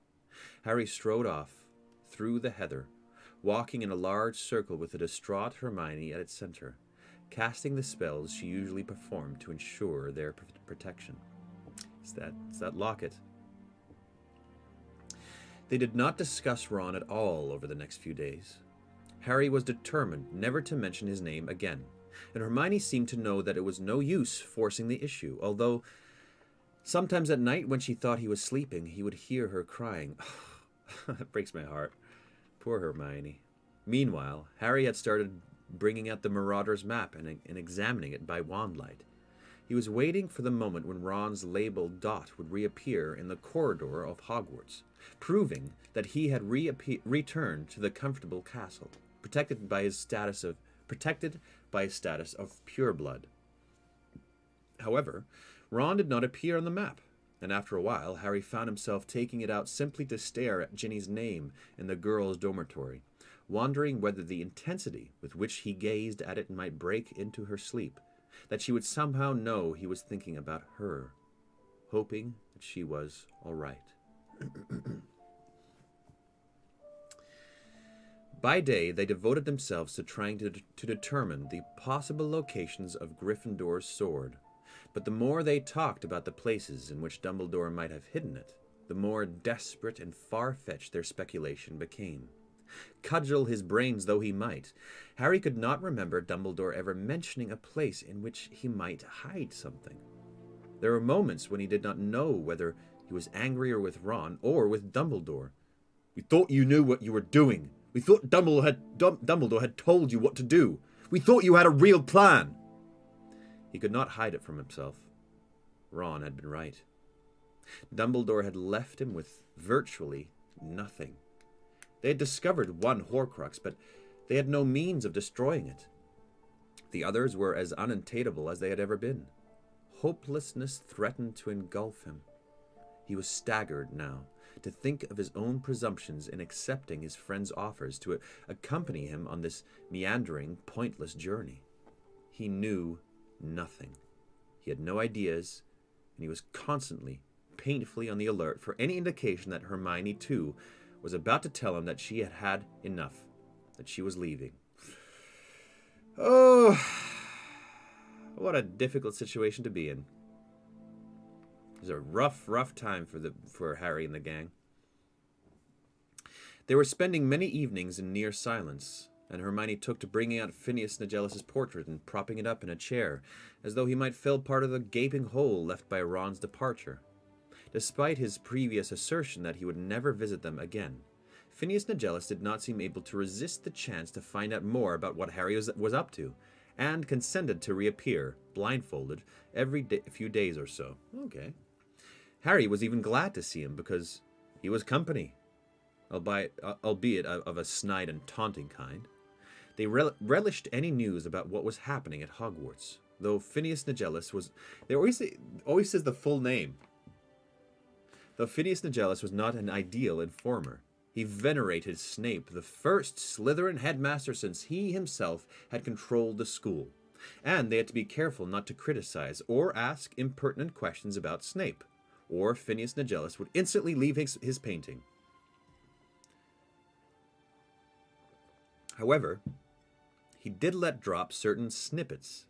Harry strode off through the heather, walking in a large circle with a distraught Hermione at its center. casting the spells she usually performed to ensure their protection. It's that locket. They did not discuss Ron at all over the next few days. Harry was determined never to mention his name again, and Hermione seemed to know that it was no use forcing the issue, although sometimes at night when she thought he was sleeping, he would hear her crying. That breaks my heart. Poor Hermione. Meanwhile, Harry had started bringing out the Marauder's map and examining it by wandlight. He was waiting for the moment when Ron's labeled dot would reappear in the corridor of Hogwarts, proving that he had returned to the comfortable castle, protected by his status of pureblood. However, Ron did not appear on the map, and after a while, Harry found himself taking it out simply to stare at Ginny's name in the girls' dormitory, wondering whether the intensity with which he gazed at it might break into her sleep, that she would somehow know he was thinking about her, hoping that she was all right. By day, they devoted themselves to trying to determine the possible locations of Gryffindor's sword, but the more they talked about the places in which Dumbledore might have hidden it, the more desperate and far-fetched their speculation became. Cudgel his brains though he might, Harry could not remember Dumbledore ever mentioning a place in which he might hide something. There were moments when he did not know whether he was angrier with Ron or with Dumbledore. "We thought you knew what you were doing. We thought Dumbledore had told you what to do. We thought you had a real plan." He could not hide it from himself. Ron had been right. Dumbledore had left him with virtually nothing. They had discovered one Horcrux, but they had no means of destroying it. The others were as unattainable as they had ever been. Hopelessness threatened to engulf him. He was staggered now to think of his own presumptions in accepting his friend's offers to accompany him on this meandering, pointless journey. He knew nothing. He had no ideas, and he was constantly, painfully on the alert for any indication that Hermione, too, was about to tell him that she had had enough, that she was leaving. Oh, what a difficult situation to be in. It was a rough time for Harry and the gang. They were spending many evenings in near silence, and Hermione took to bringing out Phineas Nigellus' portrait and propping it up in a chair, as though he might fill part of the gaping hole left by Ron's departure. Despite his previous assertion that he would never visit them again, Phineas Nigellus did not seem able to resist the chance to find out more about what Harry was up to, and consented to reappear, blindfolded, every few days or so. Okay. Harry was even glad to see him because he was company, albeit of a snide and taunting kind. They relished any news about what was happening at Hogwarts, though Phineas Nigellus was... They always says the full name. Though Phineas Nigellus was not an ideal informer, he venerated Snape, the first Slytherin headmaster since he himself had controlled the school, and they had to be careful not to criticize or ask impertinent questions about Snape, or Phineas Nigellus would instantly leave his painting. However, he did let drop certain snippets.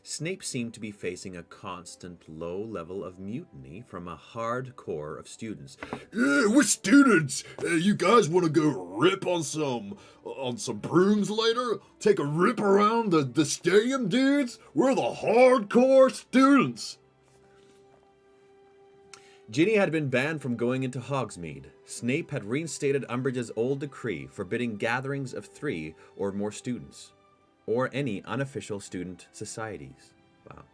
Snape seemed to be facing a constant low level of mutiny from a hard core of students. "Yeah, we're students. You guys want to go rip on some brooms later? Take a rip around the stadium, dudes? We're the hardcore students." Ginny had been banned from going into Hogsmeade. Snape had reinstated Umbridge's old decree forbidding gatherings of 3 or more students, or any unofficial student societies. Wow.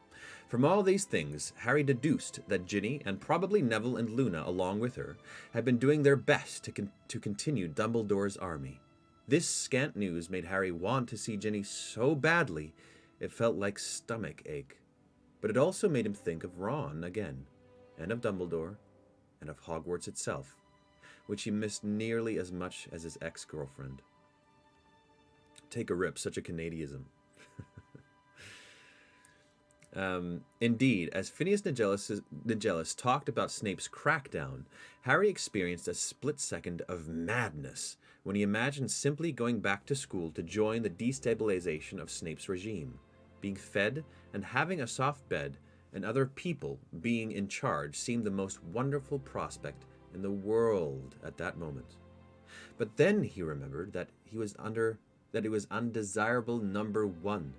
From all these things, Harry deduced that Ginny, and probably Neville and Luna along with her, had been doing their best to continue Dumbledore's army. This scant news made Harry want to see Ginny so badly it felt like stomach ache. But it also made him think of Ron again, and of Dumbledore, and of Hogwarts itself, which he missed nearly as much as his ex-girlfriend. Take a rip, such a Canadianism. Indeed, as Phineas Nigellus talked about Snape's crackdown, Harry experienced a split second of madness when he imagined simply going back to school to join the destabilization of Snape's regime. Being fed and having a soft bed and other people being in charge seemed the most wonderful prospect in the world at that moment. But then he remembered that it was undesirable number one,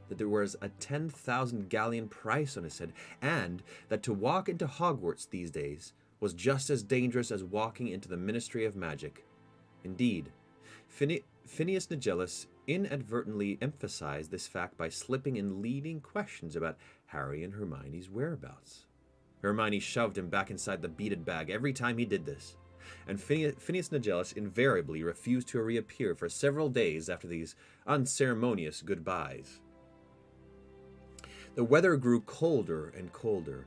that there was a 10,000 galleon price on his head, and that to walk into Hogwarts these days was just as dangerous as walking into the Ministry of Magic. Indeed, Phineas Nigellus inadvertently emphasized this fact by slipping in leading questions about Harry and Hermione's whereabouts. Hermione shoved him back inside the beaded bag every time he did this, and Phineas Nigellus invariably refused to reappear for several days after these unceremonious goodbyes. The weather grew colder and colder.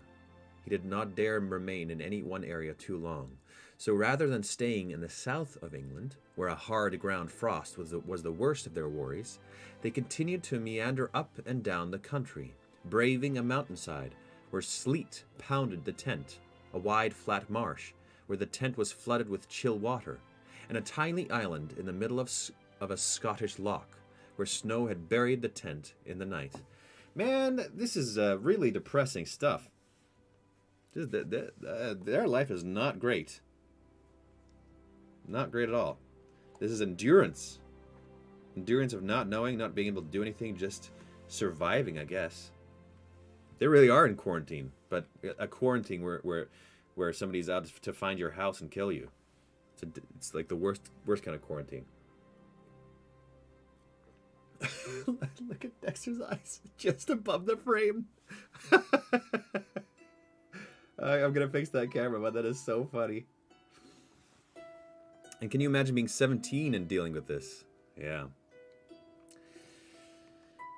He did not dare remain in any one area too long, so rather than staying in the south of England, where a hard ground frost was the worst of their worries, they continued to meander up and down the country, braving a mountainside where sleet pounded the tent, a wide flat marsh where the tent was flooded with chill water, and a tiny island in the middle of a Scottish loch where snow had buried the tent in the night. Man, this is really depressing stuff. Their life is not great. Not great at all. This is endurance. Endurance of not knowing, not being able to do anything, just surviving, I guess. They really are in quarantine, but a quarantine where somebody's out to find your house and kill you. It's like the worst kind of quarantine. Look at Dexter's eyes just above the frame. I'm gonna fix that camera, but that is so funny. And can you imagine being 17 and dealing with this? Yeah.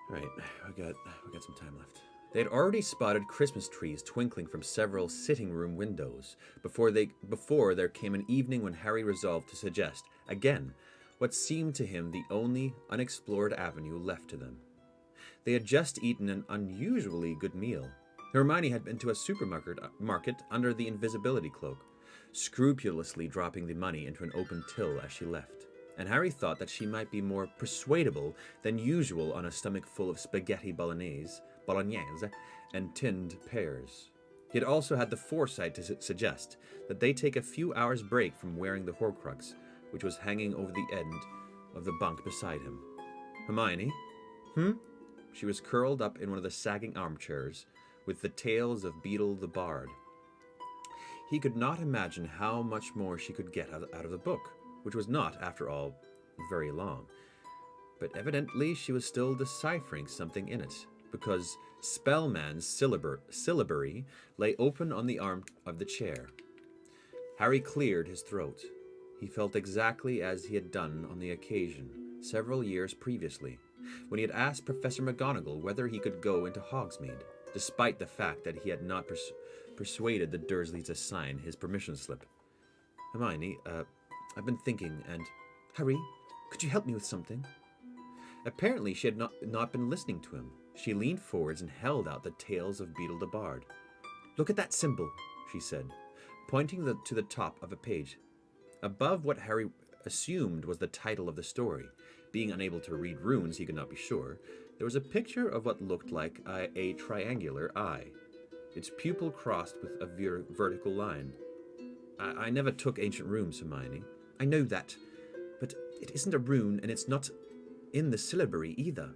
All right, we got some time left. They had already spotted Christmas trees twinkling from several sitting room windows before there came an evening when Harry resolved to suggest again what seemed to him the only unexplored avenue left to them. They had just eaten an unusually good meal. Hermione had been to a supermarket under the invisibility cloak, scrupulously dropping the money into an open till as she left, and Harry thought that she might be more persuadable than usual on a stomach full of spaghetti bolognese, and tinned pears. He had also had the foresight to suggest that they take a few hours' break from wearing the Horcrux, which was hanging over the end of the bunk beside him. Hermione? She was curled up in one of the sagging armchairs, with the tales of Beedle the Bard. He could not imagine how much more she could get out of the book, which was not, after all, very long. But evidently she was still deciphering something in it, because Spellman's syllabary lay open on the arm of the chair. Harry cleared his throat. He felt exactly as he had done on the occasion, several years previously, when he had asked Professor McGonagall whether he could go into Hogsmeade, despite the fact that he had not persuaded the Dursleys to sign his permission slip. Hermione, I've been thinking, and... Harry, could you help me with something? Apparently she had not been listening to him. She leaned forwards and held out the Tales of Beedle the Bard. Look at that symbol, she said, pointing to the top of a page. Above what Harry assumed was the title of the story, being unable to read runes he could not be sure, there was a picture of what looked like a triangular eye, its pupil crossed with a vertical line. I never took ancient runes, Hermione. I know that, but it isn't a rune, and it's not in the syllabary either.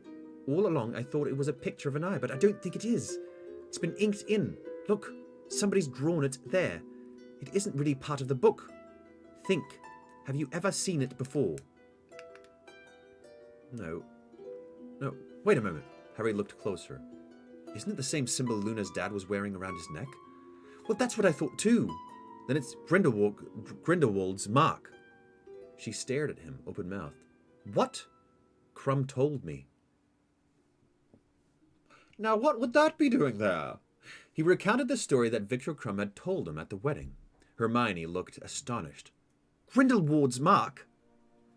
All along I thought it was a picture of an eye, but I don't think it is. It's been inked in. Look, somebody's drawn it there. It isn't really part of the book. Think, have you ever seen it before? No, wait a moment. Harry looked closer. Isn't it the same symbol Luna's dad was wearing around his neck? Well, that's what I thought too. Then it's Grindelwald's mark. She stared at him, open-mouthed. What? Crumb told me. Now what would that be doing there? He recounted the story that Victor Crumb had told him at the wedding. Hermione looked astonished. Grindelwald's mark?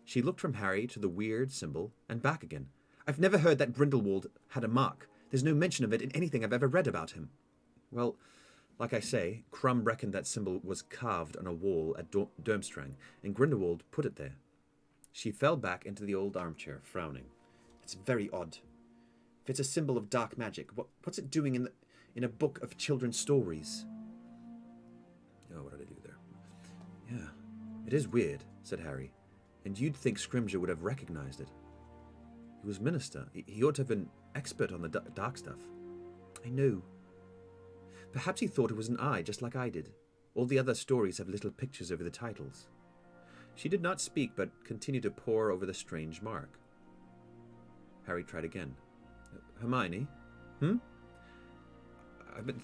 She looked from Harry to the weird symbol and back again. I've never heard that Grindelwald had a mark. There's no mention of it in anything I've ever read about him. Well, like I say, Crumb reckoned that symbol was carved on a wall at Durmstrang, and Grindelwald put it there. She fell back into the old armchair, frowning. It's very odd. If it's a symbol of dark magic, what's it doing in a book of children's stories? Oh, what did I do there? Yeah, it is weird, said Harry. And you'd think Scrimgeour would have recognized it. He was minister. He ought to have been expert on the dark stuff. I know. Perhaps he thought it was an eye, just like I did. All the other stories have little pictures over the titles. She did not speak, but continued to pore over the strange mark. Harry tried again. Hermione?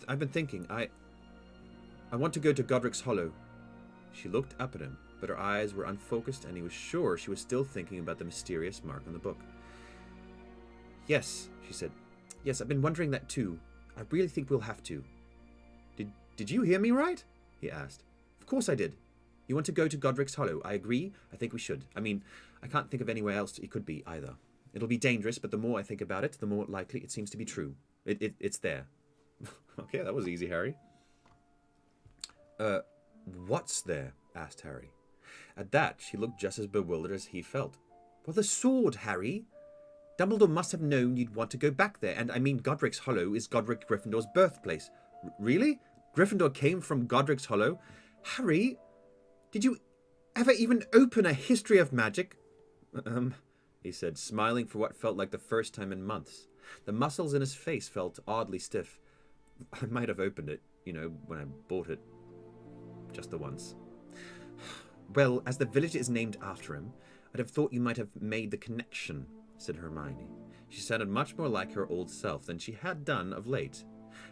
I've been thinking. I want to go to Godric's Hollow. She looked up at him, but her eyes were unfocused, and he was sure she was still thinking about the mysterious mark on the book. Yes, she said. Yes, I've been wondering that too. I really think we'll have to. Did you hear me right? He asked. Of course I did. You want to go to Godric's Hollow. I agree. I think we should. I mean, I can't think of anywhere else it could be either. It'll be dangerous, but the more I think about it, the more likely it seems to be true. It's there. Okay, that was easy, Harry. What's there? Asked Harry. At that, she looked just as bewildered as he felt. Well, the sword, Harry. Dumbledore must have known you'd want to go back there, and I mean Godric's Hollow is Godric Gryffindor's birthplace. Really? Gryffindor came from Godric's Hollow? Harry, did you ever even open a history of magic? He said, smiling for what felt like the first time in months. The muscles in his face felt oddly stiff. I might have opened it, when I bought it. Just the once. Well, as the village is named after him, I'd have thought you might have made the connection, said Hermione. She sounded much more like her old self than she had done of late.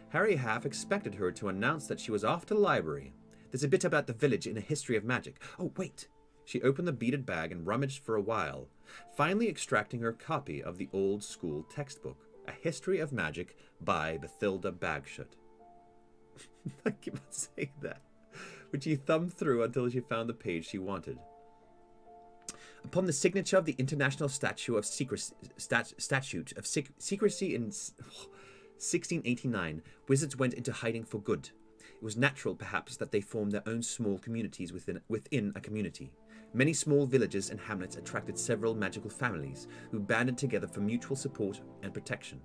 Harry half expected her to announce that she was off to the library. There's a bit about the village in A History of Magic. Oh, wait. She opened the beaded bag and rummaged for a while, finally extracting her copy of the old school textbook, A History of Magic by Bathilda Bagshot. I keep on saying that, which she thumbed through until she found the page she wanted. Upon the signature of the International Statute of Secrecy in 1689, wizards went into hiding for good. It was natural, perhaps, that they formed their own small communities within a community. Many small villages and hamlets attracted several magical families who banded together for mutual support and protection.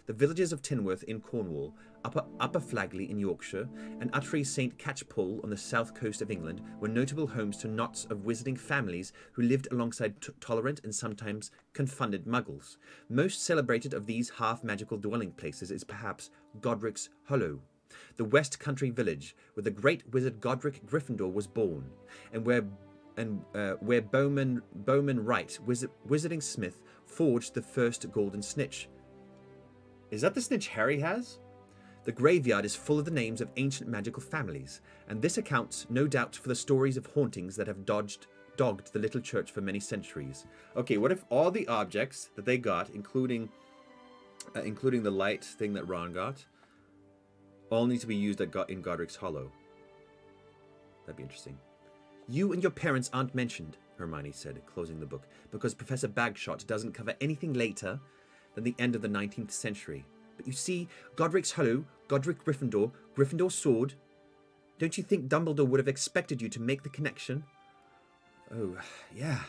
The villages of Tinworth in Cornwall, Upper Flagley in Yorkshire, and Uttry St. Catchpole on the south coast of England were notable homes to knots of wizarding families who lived alongside tolerant and sometimes confounded muggles. Most celebrated of these half-magical dwelling places is perhaps Godric's Hollow, the West Country village where the great wizard Godric Gryffindor was born, and where Bowman Wright, wizarding smith, forged the first golden snitch. Is that the snitch Harry has? The graveyard is full of the names of ancient magical families, and this accounts, no doubt, for the stories of hauntings that have dogged the little church for many centuries. Okay, what if all the objects that they got, including the light thing that Ron got, all need to be used in Godric's Hollow? That'd be interesting. You and your parents aren't mentioned, Hermione said, closing the book, because Professor Bagshot doesn't cover anything later than the end of the 19th century. But you see, Godric's Hollow, Godric Gryffindor, Gryffindor's sword. Don't you think Dumbledore would have expected you to make the connection? Oh, yeah.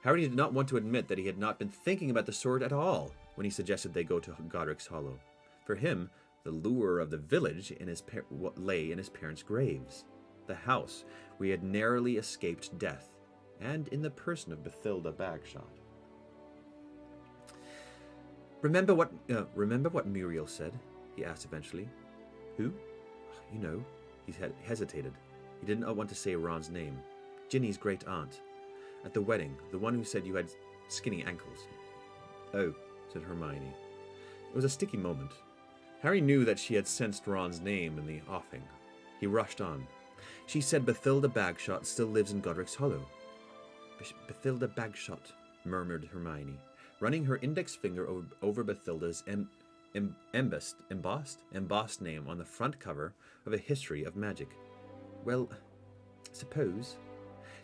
Harry did not want to admit that he had not been thinking about the sword at all when he suggested they go to Godric's Hollow. For him, the lure of the village lay in his parents' graves, the house where he had narrowly escaped death, and in the person of Bathilda Bagshot. Remember what Muriel said? He asked eventually. Who? He hesitated. He did not want to say Ron's name. Ginny's great aunt. At the wedding, the one who said you had skinny ankles. Oh, said Hermione. It was a sticky moment. Harry knew that she had sensed Ron's name in the offing. He rushed on. She said Bathilda Bagshot still lives in Godric's Hollow. Bathilda Bagshot, murmured Hermione, running her index finger over Bathilda's embossed name on the front cover of A History of Magic. Well, suppose...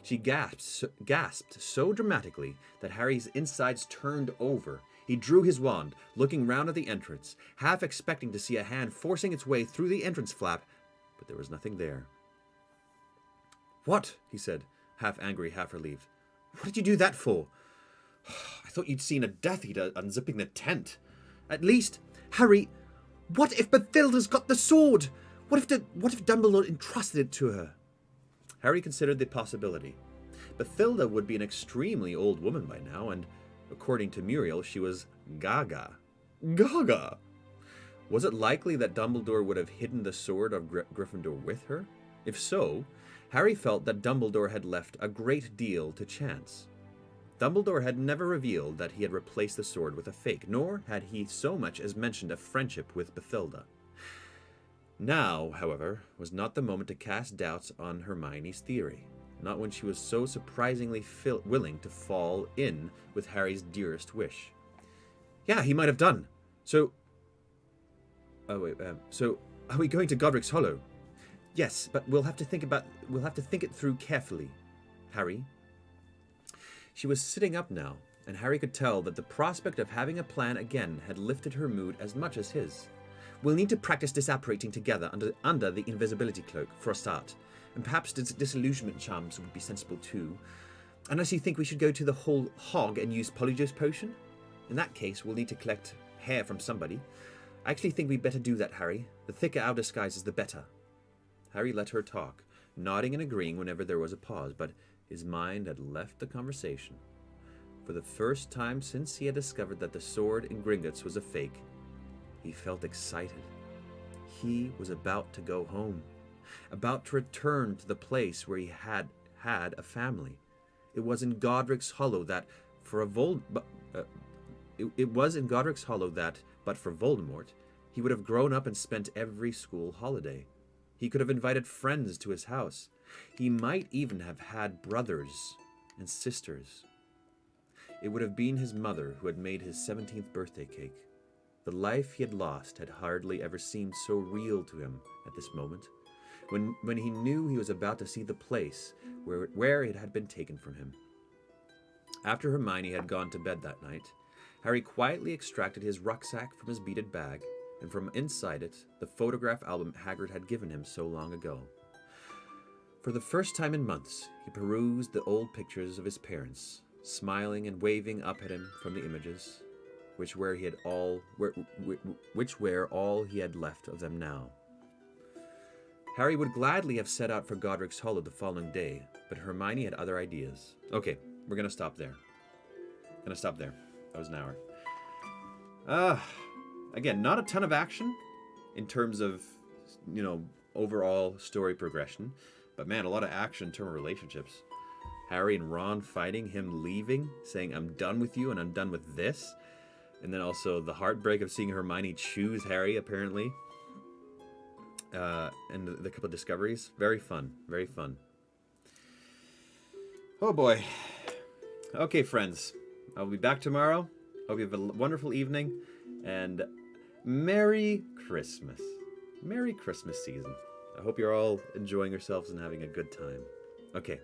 She gasped so dramatically that Harry's insides turned over. He drew his wand, looking round at the entrance, half expecting to see a hand forcing its way through the entrance flap, but there was nothing there. What? He said, half angry, half relieved. What did you do that for? I thought you'd seen a Death Eater unzipping the tent. At least, Harry, what if Bathilda's got the sword? What if Dumbledore entrusted it to her? Harry considered the possibility. Bathilda would be an extremely old woman by now, and according to Muriel, she was gaga. Gaga! Was it likely that Dumbledore would have hidden the sword of Gryffindor with her? If so, Harry felt that Dumbledore had left a great deal to chance. Dumbledore had never revealed that he had replaced the sword with a fake, nor had he so much as mentioned a friendship with Bathilda. Now, however, was not the moment to cast doubts on Hermione's theory, not when she was so surprisingly willing to fall in with Harry's dearest wish. Yeah, he might have done. So are we going to Godric's Hollow? Yes, but we'll have to think it through carefully, Harry. She was sitting up now, and Harry could tell that the prospect of having a plan again had lifted her mood as much as his. We'll need to practice disapparating together under the invisibility cloak, for a start, and perhaps disillusionment charms would be sensible too. Unless you think we should go to the whole hog and use Polyjuice Potion? In that case, we'll need to collect hair from somebody. I actually think we'd better do that, Harry. The thicker our disguise is, the better. Harry let her talk, nodding and agreeing whenever there was a pause, but his mind had left the conversation. For the first time since he had discovered that the sword in Gringotts was a fake, he felt excited. He was about to go home, about to return to the place where he had a family. It was in Godric's Hollow that, but for Voldemort, he would have grown up and spent every school holiday. He could have invited friends to his house. He might even have had brothers and sisters. It would have been his mother who had made his 17th birthday cake. The life he had lost had hardly ever seemed so real to him at this moment, when he knew he was about to see the place where it had been taken from him. After Hermione had gone to bed that night, Harry quietly extracted his rucksack from his beaded bag, and from inside it, the photograph album Hagrid had given him so long ago. For the first time in months, he perused the old pictures of his parents, smiling and waving up at him from the images, which were all he had left of them now. Harry would gladly have set out for Godric's Hollow the following day, but Hermione had other ideas. Okay, we're gonna stop there. That was an hour. Again, not a ton of action in terms of, overall story progression, but man, a lot of action in terms of relationships. Harry and Ron fighting, him leaving, saying, I'm done with you and I'm done with this. And then also the heartbreak of seeing Hermione choose Harry, apparently. And the couple of discoveries. Very fun. Very fun. Oh boy. Okay, friends. I'll be back tomorrow. Hope you have a wonderful evening. And Merry Christmas. Merry Christmas season. I hope you're all enjoying yourselves and having a good time. Okay.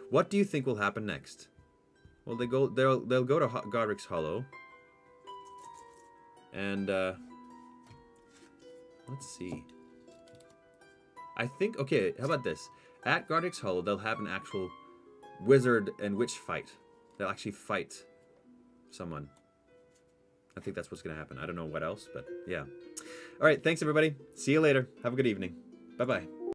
What do you think will happen next? Well, they'll go to Godric's Hollow. And let's see. I think, okay, how about this? At Godric's Hollow, they'll have an actual wizard and witch fight. They'll actually fight someone. I think that's what's going to happen. I don't know what else, but yeah. All right, thanks everybody. See you later. Have a good evening. Bye-bye.